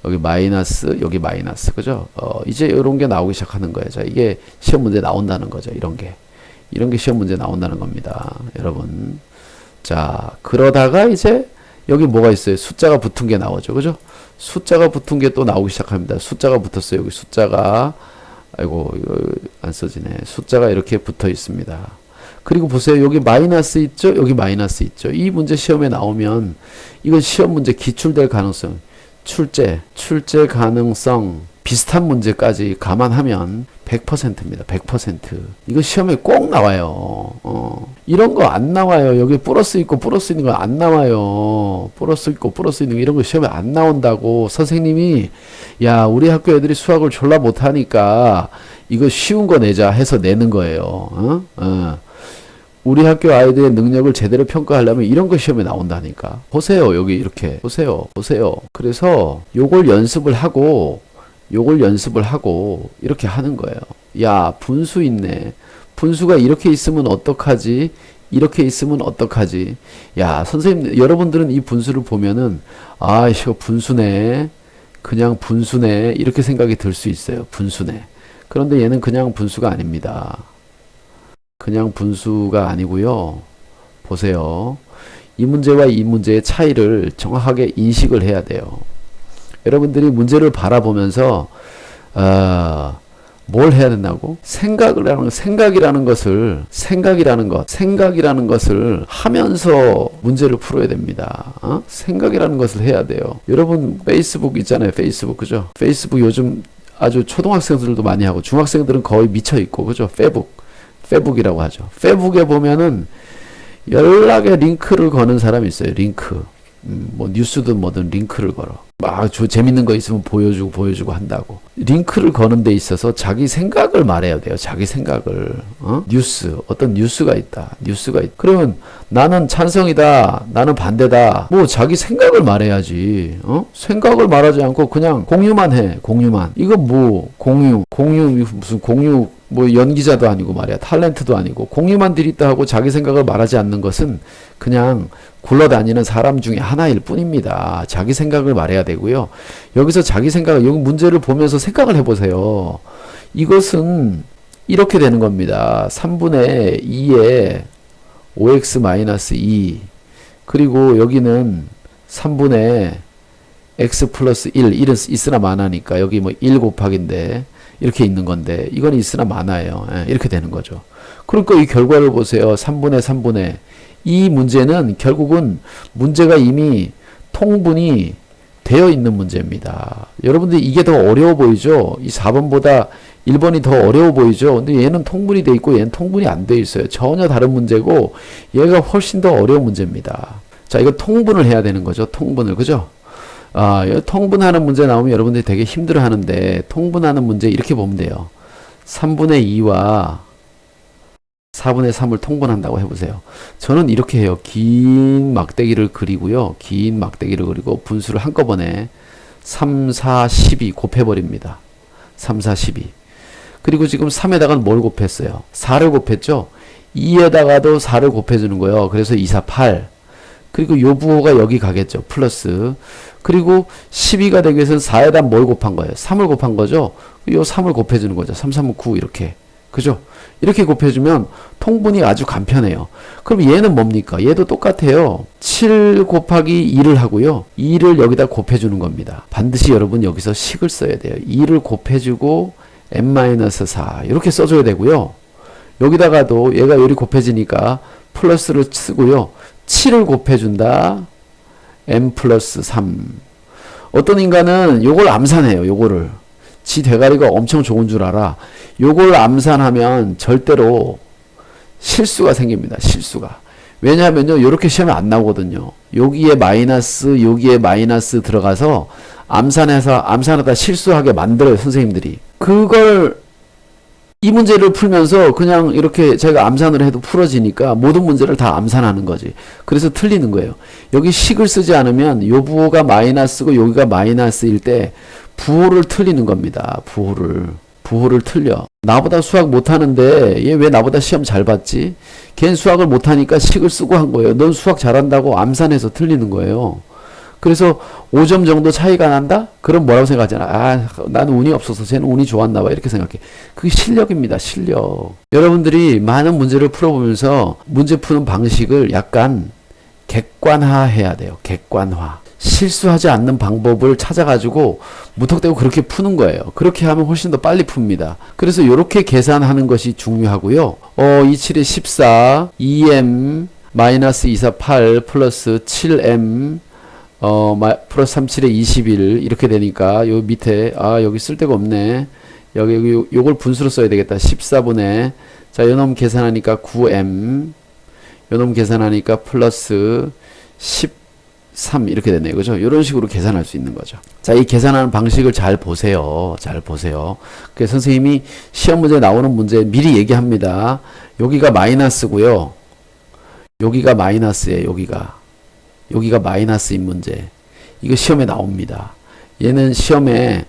여기 마이너스, 여기 마이너스. 그죠? 이제 이런 게 나오기 시작하는 거예요. 자, 이게 시험 문제 나온다는 거죠. 이런 게 시험 문제 나온다는 겁니다. 여러분. 자, 그러다가 이제 여기 뭐가 있어요? 숫자가 붙은 게 나오죠. 그죠? 숫자가 붙은 게 또 나오기 시작합니다. 숫자가 붙었어요. 여기 숫자가, 아이고, 이거 안 써지네. 숫자가 이렇게 붙어 있습니다. 그리고 보세요. 여기 마이너스 있죠? 여기 마이너스 있죠? 이 문제 시험에 나오면 이건 시험 문제 기출될 가능성, 출제 가능성 비슷한 문제까지 감안하면 100%입니다. 100%. 이거 시험에 꼭 나와요. 이런 거 안 나와요. 여기 플러스 있고 플러스 있는 거 안 나와요. 플러스 있고 플러스 있는 거 이런 거 시험에 안 나온다고. 선생님이 야, 우리 학교 애들이 수학을 졸라 못하니까 이거 쉬운 거 내자 해서 내는 거예요. 우리 학교 아이들의 능력을 제대로 평가하려면 이런 거 시험에 나온다니까. 보세요. 여기 이렇게 보세요. 그래서 요걸 연습을 하고 이렇게 하는 거예요. 야, 분수 있네. 분수가 이렇게 있으면 어떡하지? 이렇게 있으면 어떡하지? 야, 선생님, 여러분들은 이 분수를 보면은 이거 분수네. 그냥 분수네. 이렇게 생각이 들 수 있어요. 분수네. 그런데 얘는 그냥 분수가 아닙니다. 그냥 분수가 아니고요. 보세요. 이 문제와 이 문제의 차이를 정확하게 인식을 해야 돼요. 여러분들이 문제를 바라보면서 뭘 해야 된다고? 생각이라는 것을 하면서 문제를 풀어야 됩니다. 생각이라는 것을 해야 돼요. 여러분 페이스북 있잖아요. 페이스북 그죠? 페이스북 요즘 아주 초등학생들도 많이 하고 중학생들은 거의 미쳐 있고 그죠? 페북이라고 하죠. 페북에 보면은 연락에 링크를 거는 사람이 있어요. 링크. 뭐 뉴스든 뭐든 링크를 걸어. 막 재밌는 거 있으면 보여주고 한다고. 링크를 거는 데 있어서 자기 생각을 말해야 돼요. 자기 생각을. 어떤 뉴스가 있다. 그러면 나는 찬성이다. 나는 반대다. 뭐 자기 생각을 말해야지. 생각을 말하지 않고 그냥 공유만 해. 이거 뭐 공유 무슨 공유 뭐 연기자도 아니고 말이야. 탤런트도 아니고 공유만 들이다 하고 자기 생각을 말하지 않는 것은 그냥 굴러다니는 사람 중에 하나일 뿐입니다. 자기 생각을 말해야 되고요. 여기서 여기 문제를 보면서 생각을 해보세요. 이것은 이렇게 되는 겁니다. 3분의 2에 5x-2 그리고 여기는 3분의 x 플러스 1은 있으나 마나니까 여기 뭐 1 곱하기인데 이렇게 있는 건데 이건 있으나 마나예요. 이렇게 되는 거죠. 그러니까 이 결과를 보세요. 3분의 이 문제는 결국은 문제가 이미 통분이 되어 있는 문제입니다. 여러분들 이게 더 어려워 보이죠? 이 4번보다 1번이 더 어려워 보이죠? 근데 얘는 통분이 돼 있고 얘는 통분이 안 돼 있어요. 전혀 다른 문제고 얘가 훨씬 더 어려운 문제입니다. 자, 이거 통분을 해야 되는 거죠. 통분을. 그죠? 통분하는 문제 나오면 여러분들이 되게 힘들어 하는데 통분하는 문제 이렇게 보면 돼요. 3분의 2와 4분의 3을 통분한다고 해보세요. 저는 이렇게 해요. 긴 막대기를 그리고요. 분수를 한꺼번에 3, 4, 12 곱해버립니다. 3, 4, 12. 그리고 지금 3에다가 뭘 곱했어요? 4를 곱했죠? 2에다가도 4를 곱해주는 거예요. 그래서 2, 4, 8. 그리고 요 부호가 여기 가겠죠. 플러스. 그리고 12가 되기 위해서는 4에다 뭘 곱한 거예요? 3을 곱한 거죠? 요 3을 곱해주는 거죠. 3, 3, 9 이렇게. 그죠? 이렇게 곱해주면 통분이 아주 간편해요. 그럼 얘는 뭡니까? 얘도 똑같아요. 7 곱하기 2를 하고요. 2를 여기다 곱해주는 겁니다. 반드시 여러분 여기서 식을 써야 돼요. 2를 곱해주고 n-4 이렇게 써줘야 되고요. 여기다가도 얘가 요리 곱해지니까 플러스를 쓰고요. 7을 곱해준다. n 플러스 3. 어떤 인간은 요걸 암산해요. 요거를. 지 대가리가 엄청 좋은 줄 알아. 요걸 암산하면 절대로 실수가 생깁니다. 실수가. 왜냐하면요. 요렇게 시험에 안 나오거든요. 여기에 마이너스 들어가서 암산하다 실수하게 만들어요. 선생님들이. 이 문제를 풀면서 그냥 이렇게 제가 암산을 해도 풀어지니까 모든 문제를 다 암산하는 거지. 그래서 틀리는 거예요. 여기 식을 쓰지 않으면 요 부호가 마이너스고 여기가 마이너스일 때 부호를 틀리는 겁니다. 부호를 틀려. 나보다 수학 못하는데 얘 왜 나보다 시험 잘 봤지? 걘 수학을 못하니까 식을 쓰고 한 거예요. 넌 수학 잘한다고 암산해서 틀리는 거예요. 그래서 5점 정도 차이가 난다? 그럼 뭐라고 생각하잖아. 나는 운이 없어서 쟤는 운이 좋았나 봐. 이렇게 생각해. 그게 실력입니다. 실력. 여러분들이 많은 문제를 풀어보면서 문제 푸는 방식을 약간 객관화해야 돼요. 객관화. 실수하지 않는 방법을 찾아가지고 무턱대고 그렇게 푸는 거예요. 그렇게 하면 훨씬 더 빨리 풉니다. 그래서 이렇게 계산하는 것이 중요하고요. 27에 14, 2m 마이너스 248 플러스 7m 플러스 37에 21 이렇게 되니까 요 밑에 여기 쓸 데가 없네. 요걸 분수로 써야 되겠다. 14분의 자, 요놈 계산하니까 9m 요놈 계산하니까 플러스 13 이렇게 되네요. 그죠? 이런 식으로 계산할 수 있는 거죠. 자, 이 계산하는 방식을 잘 보세요. 그래서 선생님이 시험 문제 나오는 문제 미리 얘기합니다. 여기가 마이너스고요. 여기가 마이너스예요. 여기가 마이너스인 문제. 이거 시험에 나옵니다. 얘는 시험에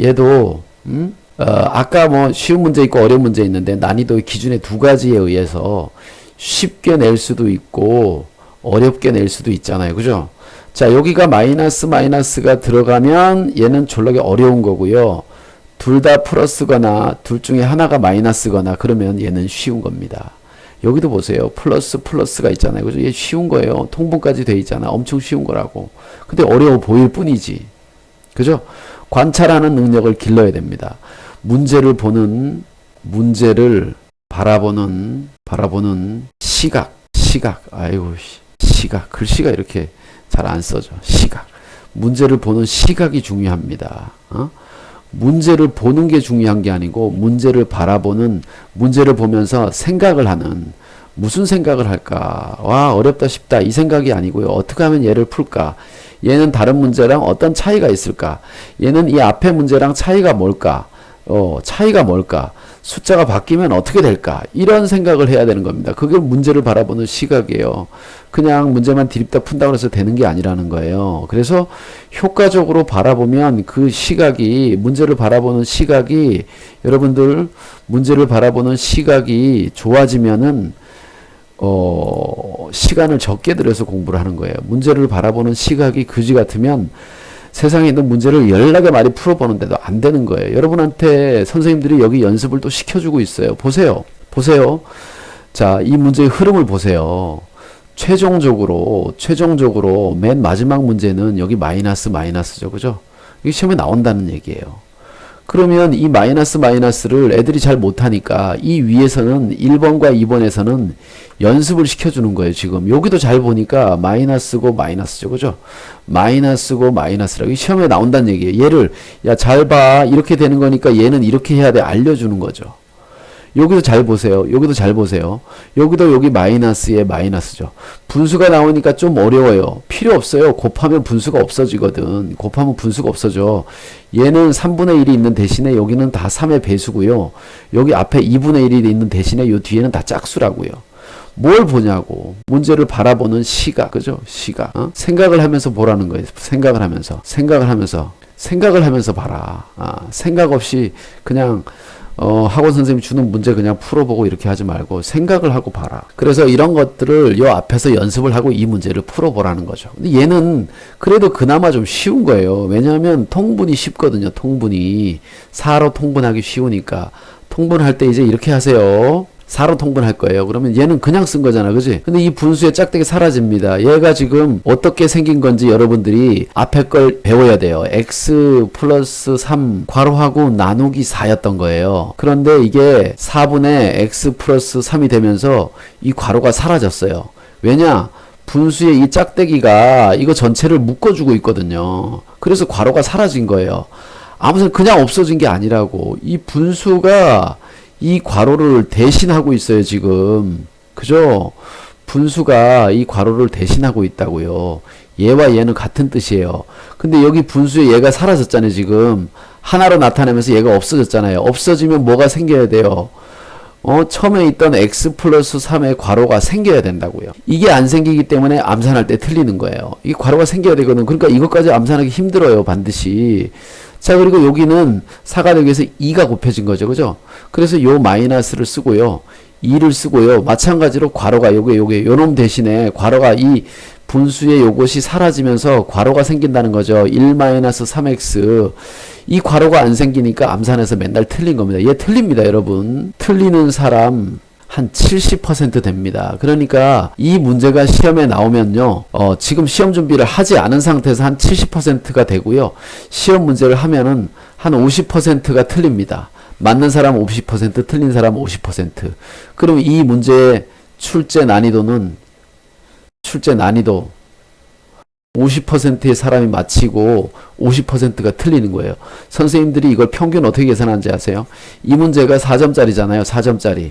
얘도 아까 뭐 쉬운 문제 있고 어려운 문제 있는데 난이도 기준의 두 가지에 의해서 쉽게 낼 수도 있고 어렵게 낼 수도 있잖아요. 그죠? 자, 여기가 마이너스가 들어가면 얘는 졸라게 어려운 거고요. 둘 다 플러스거나 둘 중에 하나가 마이너스거나 그러면 얘는 쉬운 겁니다. 여기도 보세요. 플러스가 있잖아요. 그죠? 얘 쉬운 거예요. 통분까지 돼 있잖아. 엄청 쉬운 거라고. 근데 어려워 보일 뿐이지. 그죠? 관찰하는 능력을 길러야 됩니다. 문제를 바라보는 시각. 아이고, 시각. 글씨가 이렇게 잘 안 써져. 시각. 문제를 보는 시각이 중요합니다. 문제를 보는 게 중요한 게 아니고, 문제를 보면서 생각을 하는, 무슨 생각을 할까? 와, 어렵다 쉽다 이 생각이 아니고요. 어떻게 하면 얘를 풀까? 얘는 다른 문제랑 어떤 차이가 있을까? 얘는 이 앞에 문제랑 차이가 뭘까? 숫자가 바뀌면 어떻게 될까? 이런 생각을 해야 되는 겁니다. 그게 문제를 바라보는 시각이에요. 그냥 문제만 디립다 푼다고 해서 되는 게 아니라는 거예요. 그래서 효과적으로 바라보면 그 시각이, 여러분들 문제를 바라보는 시각이 좋아지면은 시간을 적게 들여서 공부를 하는 거예요. 문제를 바라보는 시각이 그지 같으면 세상에 있는 문제를 열나게 많이 풀어보는데도 안 되는 거예요. 여러분한테 선생님들이 여기 연습을 또 시켜주고 있어요. 보세요. 자, 이 문제의 흐름을 보세요. 최종적으로 맨 마지막 문제는 여기 마이너스죠. 그죠? 이게 시험에 나온다는 얘기예요. 그러면 이 마이너스를 애들이 잘 못하니까 이 위에서는 1번과 2번에서는 연습을 시켜주는 거예요. 지금 여기도 잘 보니까 마이너스고 마이너스죠. 그죠? 마이너스고 마이너스라고 시험에 나온다는 얘기예요. 얘를 야, 잘 봐. 이렇게 되는 거니까 얘는 이렇게 해야 돼. 알려주는 거죠. 여기도 잘 보세요. 여기도 여기 마이너스에 마이너스죠. 분수가 나오니까 좀 어려워요. 필요 없어요. 곱하면 분수가 없어지거든. 얘는 3분의 1이 있는 대신에 여기는 다 3의 배수고요. 여기 앞에 2분의 1이 있는 대신에 요 뒤에는 다 짝수라고요. 뭘 보냐고. 문제를 바라보는 시각. 그죠? 시각. 생각을 하면서 보라는 거예요. 생각을 하면서 봐라. 생각 없이 그냥 학원 선생님이 주는 문제 그냥 풀어보고 이렇게 하지 말고 생각을 하고 봐라. 그래서 이런 것들을 요 앞에서 연습을 하고 이 문제를 풀어보라는 거죠. 근데 얘는 그래도 그나마 좀 쉬운 거예요. 왜냐하면 통분이 쉽거든요. 통분이 4로 통분하기 쉬우니까 통분할 때 이제 이렇게 하세요. 4로 통분할 거예요. 그러면 얘는 그냥 쓴 거잖아. 그지? 근데 이 분수의 짝대기 사라집니다. 얘가 지금 어떻게 생긴 건지 여러분들이 앞에 걸 배워야 돼요. x 플러스 3 괄호하고 나누기 4였던 거예요. 그런데 이게 4분의 x 플러스 3이 되면서 이 괄호가 사라졌어요. 왜냐? 분수의 이 짝대기가 이거 전체를 묶어주고 있거든요. 그래서 괄호가 사라진 거예요. 아무튼 그냥 없어진 게 아니라고. 이 분수가 이 괄호를 대신하고 있어요, 지금. 그죠? 분수가 이 괄호를 대신하고 있다고요. 얘와 얘는 같은 뜻이에요. 근데 여기 분수에 얘가 사라졌잖아요, 지금. 하나로 나타내면서 얘가 없어졌잖아요. 없어지면 뭐가 생겨야 돼요? 처음에 있던 x 플러스 3의 괄호가 생겨야 된다고요. 이게 안 생기기 때문에 암산할 때 틀리는 거예요. 이 괄호가 생겨야 되거든. 그러니까 이것까지 암산하기 힘들어요, 반드시. 자, 그리고 여기는 4가 되기 위해서 2가 곱해진 거죠. 그죠? 그래서 요 마이너스를 쓰고요. 2를 쓰고요. 마찬가지로 괄호가 요놈 대신에 괄호가 이 분수의 요것이 사라지면서 괄호가 생긴다는 거죠. 1-3x. 이 괄호가 안 생기니까 암산해서 맨날 틀린 겁니다. 얘 틀립니다, 여러분. 틀리는 사람 한 70% 됩니다. 그러니까 이 문제가 시험에 나오면요. 지금 시험 준비를 하지 않은 상태에서 한 70%가 되고요. 시험 문제를 하면은 한 50%가 틀립니다. 맞는 사람 50%, 틀린 사람 50%. 그럼 이 문제의 출제 난이도 50%의 사람이 맞히고 50%가 틀리는 거예요. 선생님들이 이걸 평균 어떻게 계산하는지 아세요? 이 문제가 4점짜리잖아요. 4점짜리.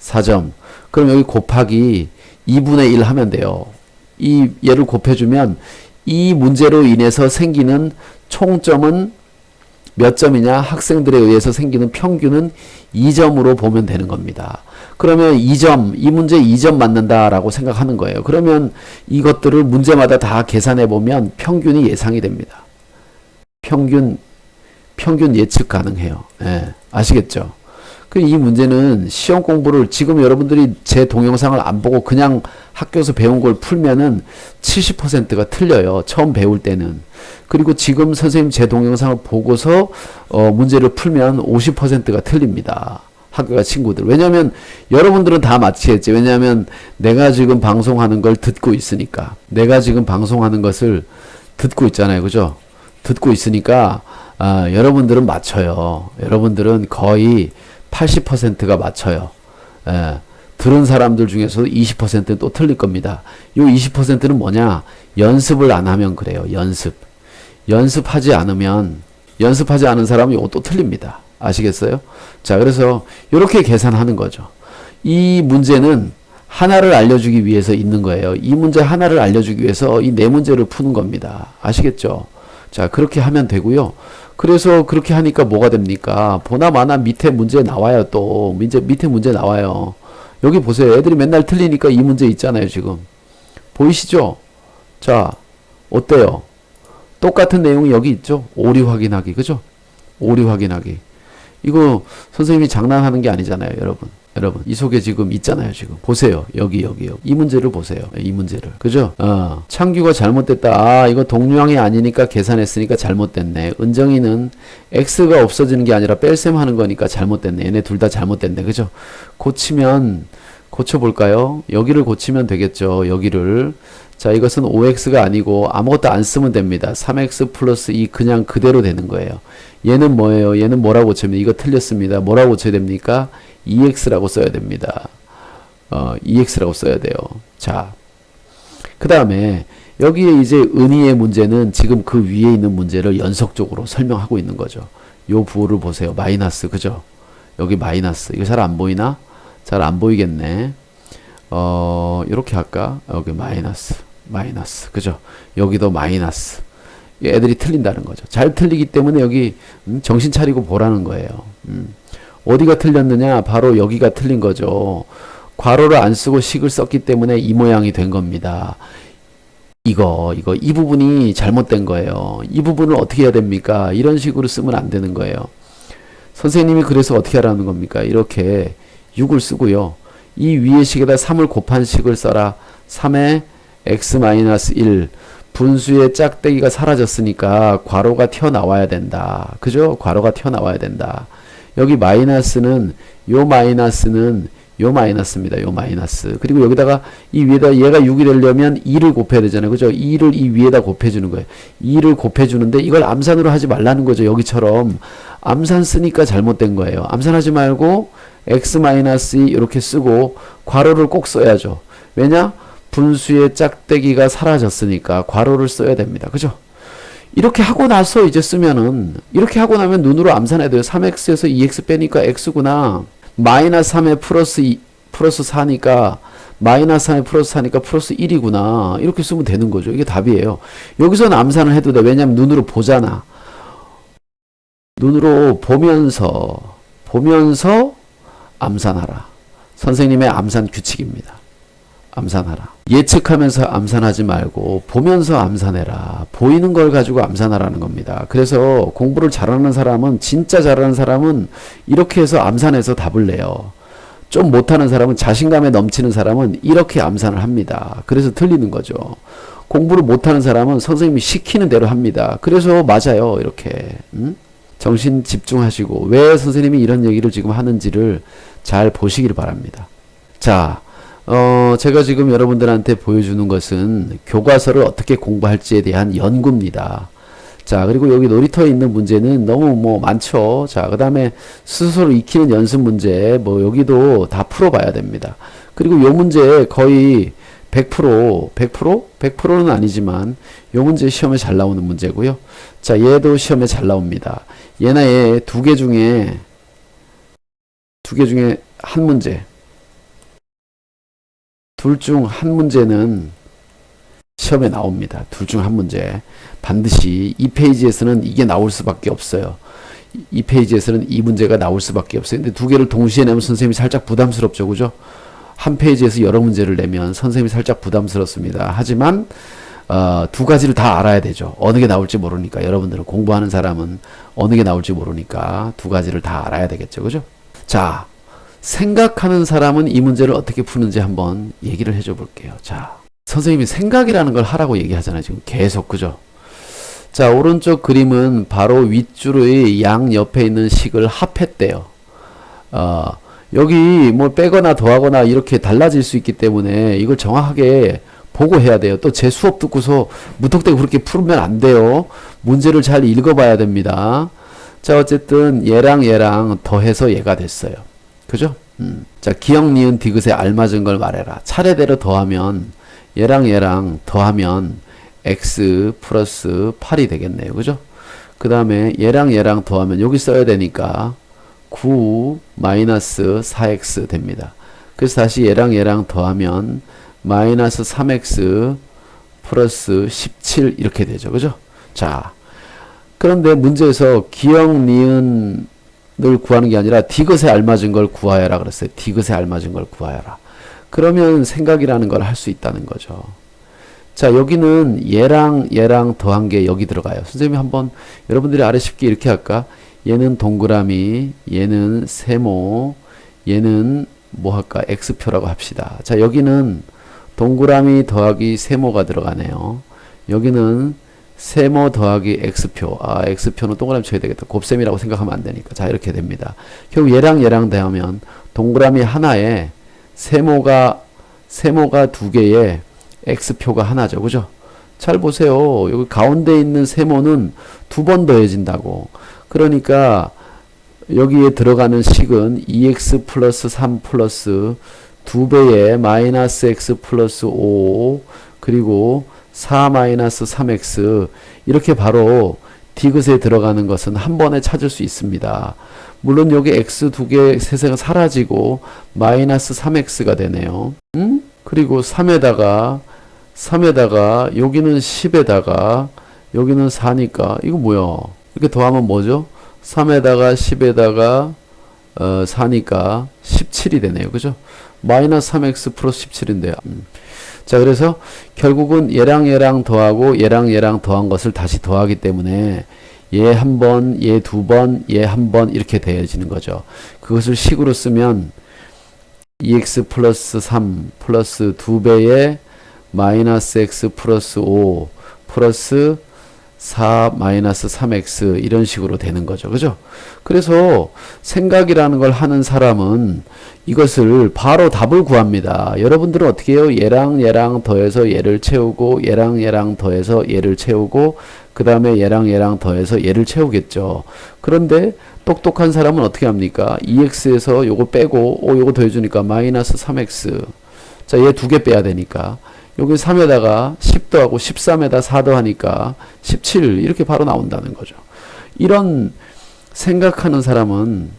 4점. 그럼 여기 곱하기 2분의 1 하면 돼요. 얘를 곱해주면 이 문제로 인해서 생기는 총점은 몇 점이냐? 학생들에 의해서 생기는 평균은 2점으로 보면 되는 겁니다. 그러면 2점, 이 문제 2점 맞는다라고 생각하는 거예요. 그러면 이것들을 문제마다 다 계산해 보면 평균이 예상이 됩니다. 평균 예측 가능해요. 예, 아시겠죠? 이 문제는 시험 공부를 지금 여러분들이 제 동영상을 안 보고 그냥 학교에서 배운 걸 풀면은 70%가 틀려요. 처음 배울 때는. 그리고 지금 선생님 제 동영상을 보고서 문제를 풀면 50%가 틀립니다. 학교가 친구들. 왜냐면 여러분들은 다 맞히겠지. 왜냐면 내가 지금 방송하는 걸 듣고 있으니까. 내가 지금 방송하는 것을 듣고 있잖아요. 그죠? 듣고 있으니까 여러분들은 맞춰요. 여러분들은 거의 80%가 맞춰요. 예, 들은 사람들 중에서도 20%는 또 틀릴 겁니다. 요 20%는 뭐냐? 연습을 안 하면 그래요. 연습하지 않으면, 연습하지 않은 사람은 이거 또 틀립니다. 아시겠어요? 자, 그래서 이렇게 계산하는 거죠. 이 문제는 하나를 알려주기 위해서 있는 거예요. 이 문제 하나를 알려주기 위해서 이 네 문제를 푸는 겁니다. 아시겠죠? 자, 그렇게 하면 되고요. 그래서 그렇게 하니까 뭐가 됩니까? 보나마나 밑에 문제 나와요. 또 밑에 문제 나와요. 여기 보세요. 애들이 맨날 틀리니까 이 문제 있잖아요. 지금 보이시죠? 자, 어때요? 똑같은 내용이 여기 있죠? 오류 확인하기. 그죠? 오류 확인하기. 이거 선생님이 장난하는 게 아니잖아요. 여러분 이 속에 지금 있잖아요. 지금 보세요. 여기 이 문제를 보세요. 이 문제를. 그죠? 창규가 잘못됐다. 이거 동류항이 아니니까 계산했으니까 잘못됐네. 은정이는 x가 없어지는 게 아니라 뺄셈 하는 거니까 잘못됐네. 얘네 둘 다 잘못됐네. 그죠? 고쳐볼까요? 여기를 고치면 되겠죠. 여기를. 자, 이것은 5x가 아니고 아무것도 안 쓰면 됩니다. 3x 플러스 2 그냥 그대로 되는 거예요. 얘는 뭐예요? 얘는 뭐라고 고쳐야 됩니까? 이거 틀렸습니다. 뭐라고 고쳐야 됩니까? 2x라고 써야 됩니다. 2x라고 써야 돼요. 자, 그 다음에 여기에 이제 은희의 문제는 지금 그 위에 있는 문제를 연속적으로 설명하고 있는 거죠. 요 부호를 보세요. 마이너스. 그죠? 여기 마이너스. 이거 잘 안 보이나? 잘 안 보이겠네. 이렇게 할까? 여기 마이너스. 그죠? 여기도 마이너스. 애들이 틀린다는 거죠. 잘 틀리기 때문에 여기 정신 차리고 보라는 거예요. 어디가 틀렸느냐? 바로 여기가 틀린 거죠. 괄호를 안 쓰고 식을 썼기 때문에 이 모양이 된 겁니다. 이 부분이 잘못된 거예요. 이 부분을 어떻게 해야 됩니까? 이런 식으로 쓰면 안 되는 거예요. 선생님이 그래서 어떻게 하라는 겁니까? 이렇게 6을 쓰고요. 이 위에 식에다 3을 곱한 식을 써라. 3에 x-1 분수의 짝대기가 사라졌으니까 괄호가 튀어나와야 된다. 그죠? 괄호가 튀어나와야 된다. 여기 마이너스는 요 마이너스입니다. 요 마이너스. 그리고 여기다가 이 위에다 얘가 6이 되려면 2를 곱해야 되잖아요. 그죠? 2를 이 위에다 곱해주는 거예요. 2를 곱해주는데 이걸 암산으로 하지 말라는 거죠. 여기처럼. 암산 쓰니까 잘못된 거예요. 암산하지 말고 x-2 이렇게 쓰고 괄호를 꼭 써야죠. 왜냐? 분수의 짝대기가 사라졌으니까 괄호를 써야 됩니다. 그죠? 이렇게 하고 나서 이제 쓰면은 이렇게 하고 나면 눈으로 암산해야 돼요. 3x에서 2x 빼니까 x구나. 마이너스 3에 플러스 4니까 마이너스 3에 플러스 4니까 플러스 1이구나. 이렇게 쓰면 되는 거죠. 이게 답이에요. 여기서는 암산을 해도 돼. 왜냐면 눈으로 보잖아. 눈으로 보면서 암산하라. 선생님의 암산 규칙입니다. 암산하라. 예측하면서 암산하지 말고 보면서 암산해라. 보이는 걸 가지고 암산하라는 겁니다. 그래서 공부를 잘하는 사람은, 진짜 잘하는 사람은 이렇게 해서 암산해서 답을 내요. 좀 못하는 사람은, 자신감에 넘치는 사람은 이렇게 암산을 합니다. 그래서 틀리는 거죠. 공부를 못하는 사람은 선생님이 시키는 대로 합니다. 그래서 맞아요. 이렇게. 정신 집중하시고 왜 선생님이 이런 얘기를 지금 하는지를 잘 보시길 바랍니다. 자, 제가 지금 여러분들한테 보여주는 것은 교과서를 어떻게 공부할지에 대한 연구입니다. 자, 그리고 여기 놀이터에 있는 문제는 너무 많죠. 자, 그 다음에 스스로 익히는 연습 문제, 여기도 다 풀어봐야 됩니다. 그리고 요 문제 거의 100%는 아니지만 요 문제 시험에 잘 나오는 문제고요. 자, 얘도 시험에 잘 나옵니다. 얘나 얘 두 개 중에 한 문제. 둘 중 한 문제는 시험에 나옵니다. 둘 중 한 문제. 반드시 이 페이지에서는 이게 나올 수밖에 없어요. 이 페이지에서는 이 문제가 나올 수밖에 없어요. 근데 두 개를 동시에 내면 선생님이 살짝 부담스럽죠. 그죠? 한 페이지에서 여러 문제를 내면 선생님이 살짝 부담스럽습니다. 하지만 두 가지를 다 알아야 되죠. 어느 게 나올지 모르니까. 여러분들은 공부하는 사람은 어느 게 나올지 모르니까 두 가지를 다 알아야 되겠죠. 그죠? 자, 생각하는 사람은 이 문제를 어떻게 푸는지 한번 얘기를 해줘 볼게요. 자, 선생님이 생각이라는 걸 하라고 얘기하잖아요. 지금 계속. 그죠? 자, 오른쪽 그림은 바로 윗줄의 양 옆에 있는 식을 합했대요. 여기 뭐 빼거나 더하거나 이렇게 달라질 수 있기 때문에 이걸 정확하게 보고 해야 돼요. 또 제 수업 듣고서 무턱대고 그렇게 풀면 안 돼요. 문제를 잘 읽어봐야 됩니다. 자, 어쨌든 얘랑 더해서 얘가 됐어요. 그죠? 자, 기역, 니은, 디귿에 알맞은 걸 말해라. 차례대로 더하면 얘랑 더하면 x 플러스 8이 되겠네요. 그죠? 그 다음에 얘랑 더하면 여기 써야 되니까 9 마이너스 4x 됩니다. 그래서 다시 얘랑 더하면 마이너스 3x 플러스 17 이렇게 되죠. 그죠? 자, 그런데 문제에서 기역, 니은을 구하는 게 아니라 디귿에 알맞은 걸 구하여라 그랬어요. 디귿에 알맞은 걸 구하여라. 그러면 생각이라는 걸 할 수 있다는 거죠. 자, 여기는 얘랑 더한 게 여기 들어가요. 선생님이 한번 여러분들이 아래 쉽게 이렇게 할까? 얘는 동그라미, 얘는 세모, 얘는 뭐 할까? x표라고 합시다. 자, 여기는 동그라미 더하기 세모가 들어가네요. 여기는 세모 더하기 x표. 아, x표는 동그라미 쳐야 되겠다. 곱셈이라고 생각하면 안 되니까. 자, 이렇게 됩니다. 결국 얘랑 더하면 동그라미 하나에 세모가 두 개에 x표가 하나죠. 그죠? 잘 보세요. 여기 가운데 있는 세모는 두 번 더해진다고. 그러니까 여기에 들어가는 식은 2x 플러스 3 플러스 2배의 마이너스 x 플러스 5 그리고 4 마이너스 3x 이렇게 바로 디귿에 들어가는 것은 한 번에 찾을 수 있습니다. 물론 여기 x 두 개 세세가 사라지고 마이너스 3x가 되네요. 그리고 3에다가 여기는 10에다가 여기는 4니까 이거 뭐야? 이렇게 더하면 뭐죠? 3에다가 10에다가 4니까 17이 되네요. 그죠? 마이너스 3x 플러스 17인데요. 자, 그래서 결국은 얘랑 더하고 얘랑 더한 것을 다시 더하기 때문에 얘 한 번, 얘 두 번, 얘 한 번 이렇게 되어지는 거죠. 그것을 식으로 쓰면 2x 플러스 3 플러스 2배의 마이너스 x 플러스 5 플러스 4 마이너스 3x 이런 식으로 되는 거죠. 그죠? 그래서 생각이라는 걸 하는 사람은 이것을 바로 답을 구합니다. 여러분들은 어떻게 해요? 얘랑 더해서 얘를 채우고 얘랑 더해서 얘를 채우고 그 다음에 얘랑 더해서 얘를 채우겠죠. 그런데 똑똑한 사람은 어떻게 합니까? 2x에서 요거 빼고 요거 더해주니까 마이너스 3x. 자, 얘 두 개 빼야 되니까 여기 3에다가 10 더하고 13에다 4 더하니까 17 이렇게 바로 나온다는 거죠. 이런 생각하는 사람은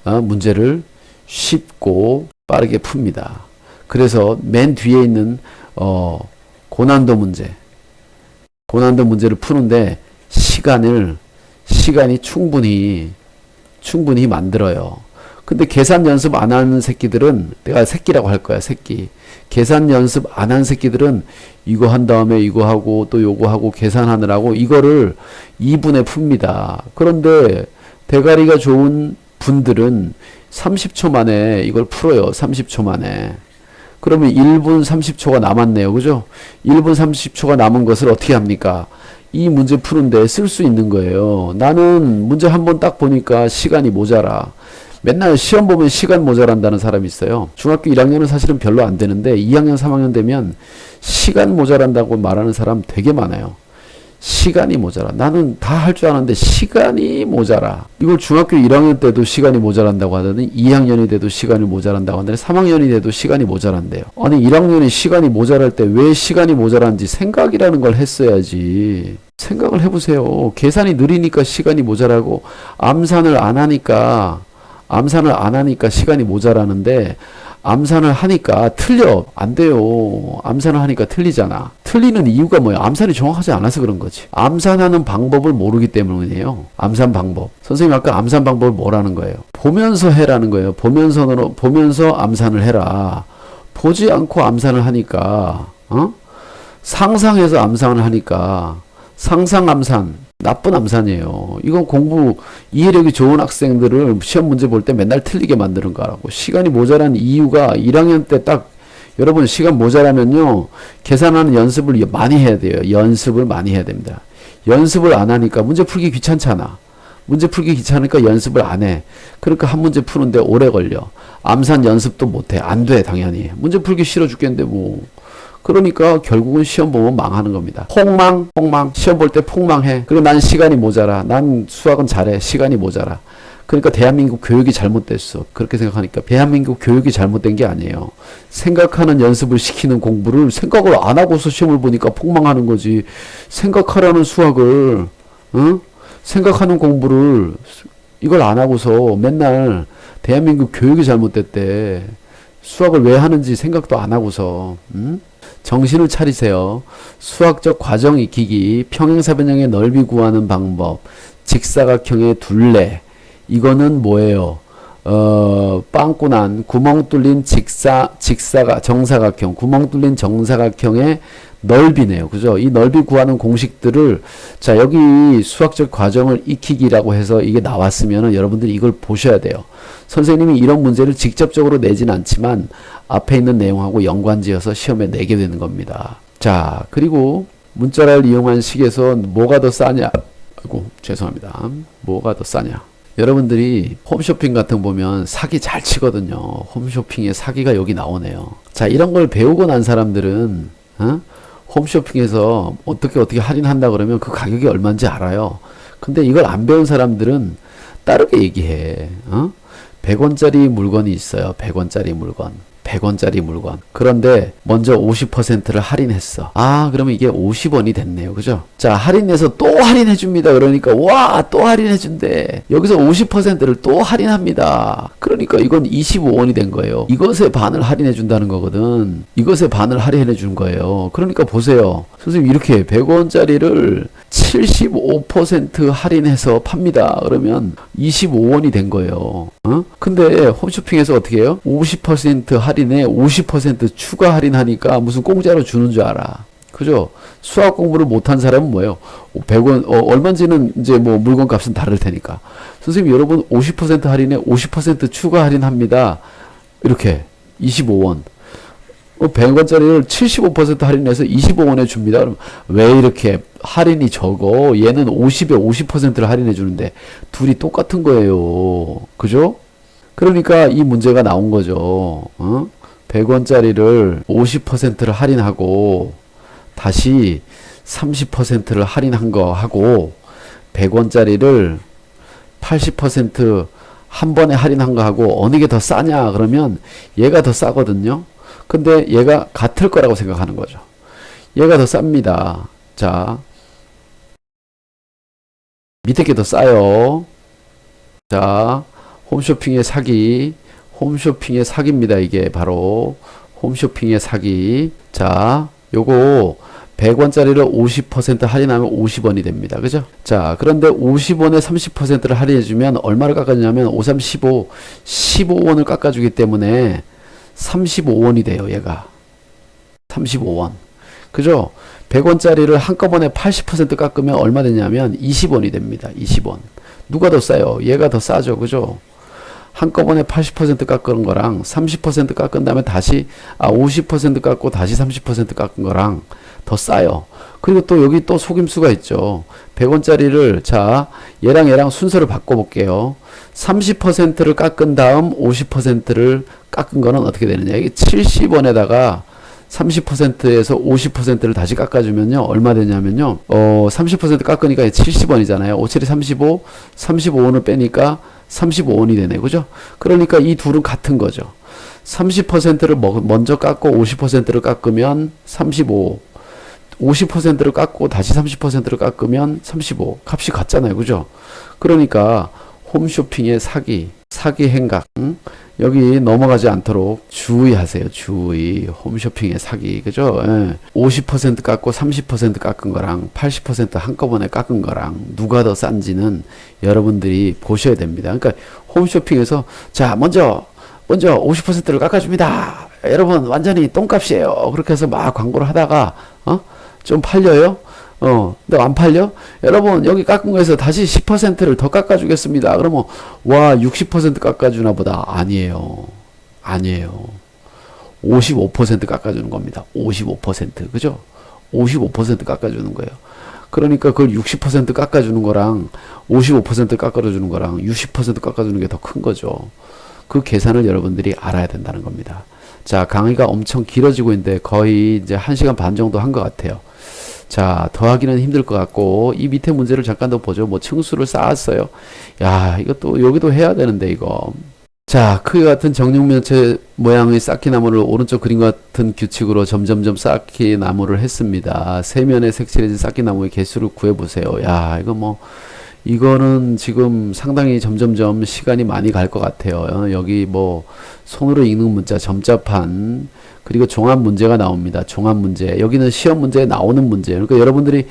문제를 쉽고 빠르게 풉니다. 그래서 맨 뒤에 있는 고난도 문제를 푸는데 시간이 충분히 만들어요. 근데 계산 연습 안 하는 새끼들은 내가 새끼라고 할 거야. 새끼. 계산 연습 안 한 새끼들은 이거 한 다음에 이거 하고 또 요거 하고 계산하느라고 이거를 2분에 풉니다. 그런데 대가리가 좋은 분들은 30초 만에 이걸 풀어요. 30초 만에. 그러면 1분 30초가 남았네요. 그죠? 1분 30초가 남은 것을 어떻게 합니까? 이 문제 푸는데 쓸 수 있는 거예요. 나는 문제 한 번 딱 보니까 시간이 모자라. 맨날 시험 보면 시간 모자란다는 사람이 있어요. 중학교 1학년은 사실은 별로 안 되는데 2학년, 3학년 되면 시간 모자란다고 말하는 사람 되게 많아요. 시간이 모자라. 나는 다 할 줄 아는데 시간이 모자라. 이걸 중학교 1학년 때도 시간이 모자란다고 하더니 2학년이 돼도 시간이 모자란다고 하더니 3학년이 돼도 시간이 모자란대요. 아니 1학년이 시간이 모자랄 때 왜 시간이 모자란지 생각이라는 걸 했어야지. 생각을 해보세요. 계산이 느리니까 시간이 모자라고 암산을 안 하니까 시간이 모자라는데 암산을 하니까 틀려. 안 돼요. 암산을 하니까 틀리잖아. 틀리는 이유가 뭐야? 암산이 정확하지 않아서 그런 거지. 암산하는 방법을 모르기 때문이에요. 암산 방법. 선생님 아까 암산 방법을 뭐라는 거예요? 보면서 해라는 거예요. 보면서 암산을 해라. 보지 않고 암산을 하니까 상상해서 암산을 하니까 상상 암산. 나쁜 암산이에요. 이건 공부 이해력이 좋은 학생들을 시험 문제 볼 때 맨날 틀리게 만드는 거라고. 시간이 모자란 이유가 1학년 때 딱 여러분 시간 모자라면요. 계산하는 연습을 많이 해야 돼요. 연습을 많이 해야 됩니다. 연습을 안 하니까 문제 풀기 귀찮잖아. 문제 풀기 귀찮으니까 연습을 안 해. 그러니까 한 문제 푸는데 오래 걸려. 암산 연습도 못 해. 안 돼, 당연히. 문제 풀기 싫어 죽겠는데 뭐. 그러니까 결국은 시험 보면 망하는 겁니다. 폭망. 시험 볼 때 폭망해. 그리고 난 시간이 모자라. 난 수학은 잘해. 시간이 모자라. 그러니까 대한민국 교육이 잘못됐어. 그렇게 생각하니까 대한민국 교육이 잘못된 게 아니에요. 생각하는 연습을 시키는 공부를 생각을 안 하고서 시험을 보니까 폭망하는 거지. 생각하라는 수학을, 생각하는 공부를 이걸 안 하고서 맨날 대한민국 교육이 잘못됐대. 수학을 왜 하는지 생각도 안 하고서. 정신을 차리세요. 수학적 과정 익히기, 평행사변형의 넓이 구하는 방법, 직사각형의 둘레. 이거는 뭐예요? 빵꾸난 구멍 뚫린 정사각형, 구멍 뚫린 정사각형의 넓이네요. 그죠? 이 넓이 구하는 공식들을, 자, 여기 수학적 과정을 익히기라고 해서 이게 나왔으면은 여러분들이 이걸 보셔야 돼요. 선생님이 이런 문제를 직접적으로 내진 않지만 앞에 있는 내용하고 연관지어서 시험에 내게 되는 겁니다. 자, 그리고 문자를 이용한 식에서 뭐가 더 싸냐? 아이고, 죄송합니다. 뭐가 더 싸냐? 여러분들이 홈쇼핑 같은 거 보면 사기 잘 치거든요. 홈쇼핑에 사기가 여기 나오네요. 자, 이런 걸 배우고 난 사람들은 홈쇼핑에서 어떻게 할인한다 그러면 그 가격이 얼마인지 알아요. 근데 이걸 안 배운 사람들은 다르게 얘기해. 100원짜리 물건이 있어요. 100원짜리 물건. 100원짜리 물건. 그런데 먼저 50%를 할인했어. 아, 그러면 이게 50원이 됐네요. 그죠? 자, 할인해서 또 할인해 줍니다. 그러니까 와, 또 할인해 준대. 여기서 50%를 또 할인합니다. 그러니까 이건 25원이 된 거예요. 이것의 반을 할인해 준다는 거거든. 이것의 반을 할인해 준 거예요. 그러니까 보세요. 선생님 이렇게 100원짜리를 75% 할인해서 팝니다. 그러면 25원이 된 거예요. 근데 홈쇼핑에서 어떻게 해요? 50% 할인에 50% 추가 할인하니까 무슨 공짜로 주는 줄 알아. 그죠? 수학 공부를 못한 사람은 뭐예요? 100원, 얼마인지는 이제 뭐 물건 값은 다를 테니까. 선생님, 여러분 50% 할인에 50% 추가 할인합니다. 이렇게 25원. 100원짜리를 75% 할인해서 25원에 줍니다. 그럼 왜 이렇게 할인이 적어? 얘는 50에 50%를 할인해 주는데 둘이 똑같은 거예요. 그죠? 그러니까 이 문제가 나온 거죠. 100원짜리를 50%를 할인하고 다시 30%를 할인한 거 하고 100원짜리를 80% 한 번에 할인한 거 하고 어느 게 더 싸냐? 그러면 얘가 더 싸거든요. 근데 얘가 같을 거라고 생각하는 거죠. 얘가 더 쌉니다. 자, 밑에 게 더 싸요. 자, 홈쇼핑의 사기. 홈쇼핑의 사기입니다. 이게 바로 홈쇼핑의 사기. 자, 요거 100원짜리를 50% 할인하면 50원이 됩니다. 그죠? 자, 그런데 50원에 30%를 할인해주면 얼마를 깎아주냐면 5, 3, 15, 15원을 깎아주기 때문에 35원이 돼요. 얘가 35원. 그죠? 100원짜리를 한꺼번에 80% 깎으면 얼마 되냐면 20원이 됩니다. 20원. 누가 더 싸요? 얘가 더 싸죠. 그죠? 한꺼번에 80% 깎은 거랑 30% 깎은 다음에 다시 50% 깎고 다시 30% 깎은 거랑 더 싸요. 그리고 또 여기 또 속임수가 있죠. 100원짜리를 자, 얘랑 순서를 바꿔 볼게요. 30%를 깎은 다음 50%를 깎은 거는 어떻게 되느냐? 이게 70원에다가 30%에서 50%를 다시 깎아주면요. 얼마 되냐면요. 30% 깎으니까 70원이잖아요. 5, 7이 35, 35원을 빼니까 35원이 되네. 그죠? 그러니까 이 둘은 같은 거죠. 30%를 먼저 깎고 50%를 깎으면 35. 50%를 깎고 다시 30%를 깎으면 35. 값이 같잖아요. 그죠? 그러니까 홈쇼핑의 사기 행각. 여기 넘어가지 않도록 주의하세요. 주의. 홈쇼핑의 사기. 그죠? 예. 50% 깎고 30% 깎은 거랑 80% 한꺼번에 깎은 거랑 누가 더 싼지는 여러분들이 보셔야 됩니다. 그러니까 홈쇼핑에서 자, 먼저 50%를 깎아줍니다. 여러분 완전히 똥값이에요. 그렇게 해서 막 광고를 하다가 좀 팔려요? 근데 안 팔려? 여러분, 여기 깎은 거에서 다시 10%를 더 깎아주겠습니다. 그러면, 와, 60% 깎아주나 보다. 아니에요. 55% 깎아주는 겁니다. 55%. 그죠? 55% 깎아주는 거예요. 그러니까 그걸 60% 깎아주는 거랑 55% 깎아주는 거랑 60% 깎아주는 게 더 큰 거죠. 그 계산을 여러분들이 알아야 된다는 겁니다. 자, 강의가 엄청 길어지고 있는데 거의 이제 1시간 반 정도 한 것 같아요. 자, 더하기는 힘들 것 같고, 이 밑에 문제를 잠깐 더 보죠. 뭐, 층수를 쌓았어요. 야, 이것도, 여기도 해야 되는데, 이거. 자, 크기 같은 정육면체 모양의 쌓기나무를 오른쪽 그림 같은 규칙으로 점점점 쌓기나무를 했습니다. 세면에 색칠해진 쌓기나무의 개수를 구해보세요. 야, 이거 뭐, 이거는 지금 상당히 점점점 시간이 많이 갈 것 같아요. 여기 뭐 손으로 읽는 문자, 점자판, 그리고 종합 문제가 나옵니다. 종합 문제. 여기는 시험 문제에 나오는 문제. 그러니까 여러분들이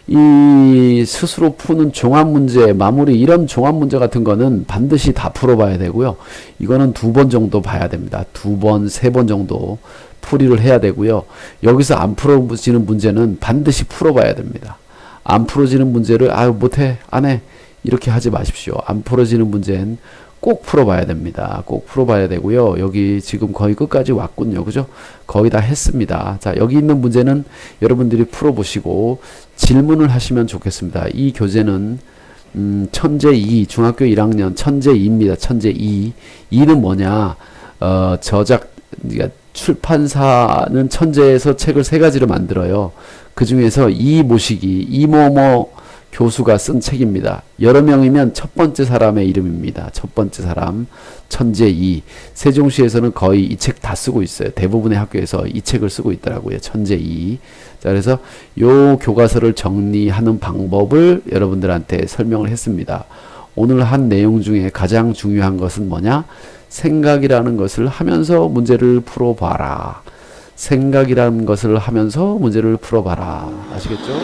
이 스스로 푸는 종합 문제, 마무리, 이런 종합 문제 같은 거는 반드시 다 풀어봐야 되고요. 이거는 2번 정도 봐야 됩니다. 2번, 3번 정도 풀이를 해야 되고요. 여기서 안 풀어지는 문제는 반드시 풀어봐야 됩니다. 안 풀어지는 문제를 아유 못해 안해 이렇게 하지 마십시오. 안 풀어지는 문제는 꼭 풀어봐야 됩니다. 꼭 풀어봐야 되고요. 여기 지금 거의 끝까지 왔군요. 그죠? 거의 다 했습니다. 자, 여기 있는 문제는 여러분들이 풀어보시고 질문을 하시면 좋겠습니다. 이 교재는 천재 2, 중학교 1학년 천재 2입니다. 천재 2. 2는 뭐냐? 저작, 그러니까 출판사는 천재에서 책을 3가지를 만들어요. 그 중에서 이모시기, 이모모 교수가 쓴 책입니다. 여러 명이면 첫 번째 사람의 이름입니다. 첫 번째 사람, 천재 2. 세종시에서는 거의 이 책 다 쓰고 있어요. 대부분의 학교에서 이 책을 쓰고 있더라고요. 천재 2. 자, 그래서 요 교과서를 정리하는 방법을 여러분들한테 설명을 했습니다. 오늘 한 내용 중에 가장 중요한 것은 뭐냐? 생각이라는 것을 하면서 문제를 풀어봐라. 생각이라는 것을 하면서 문제를 풀어봐라. 아시겠죠?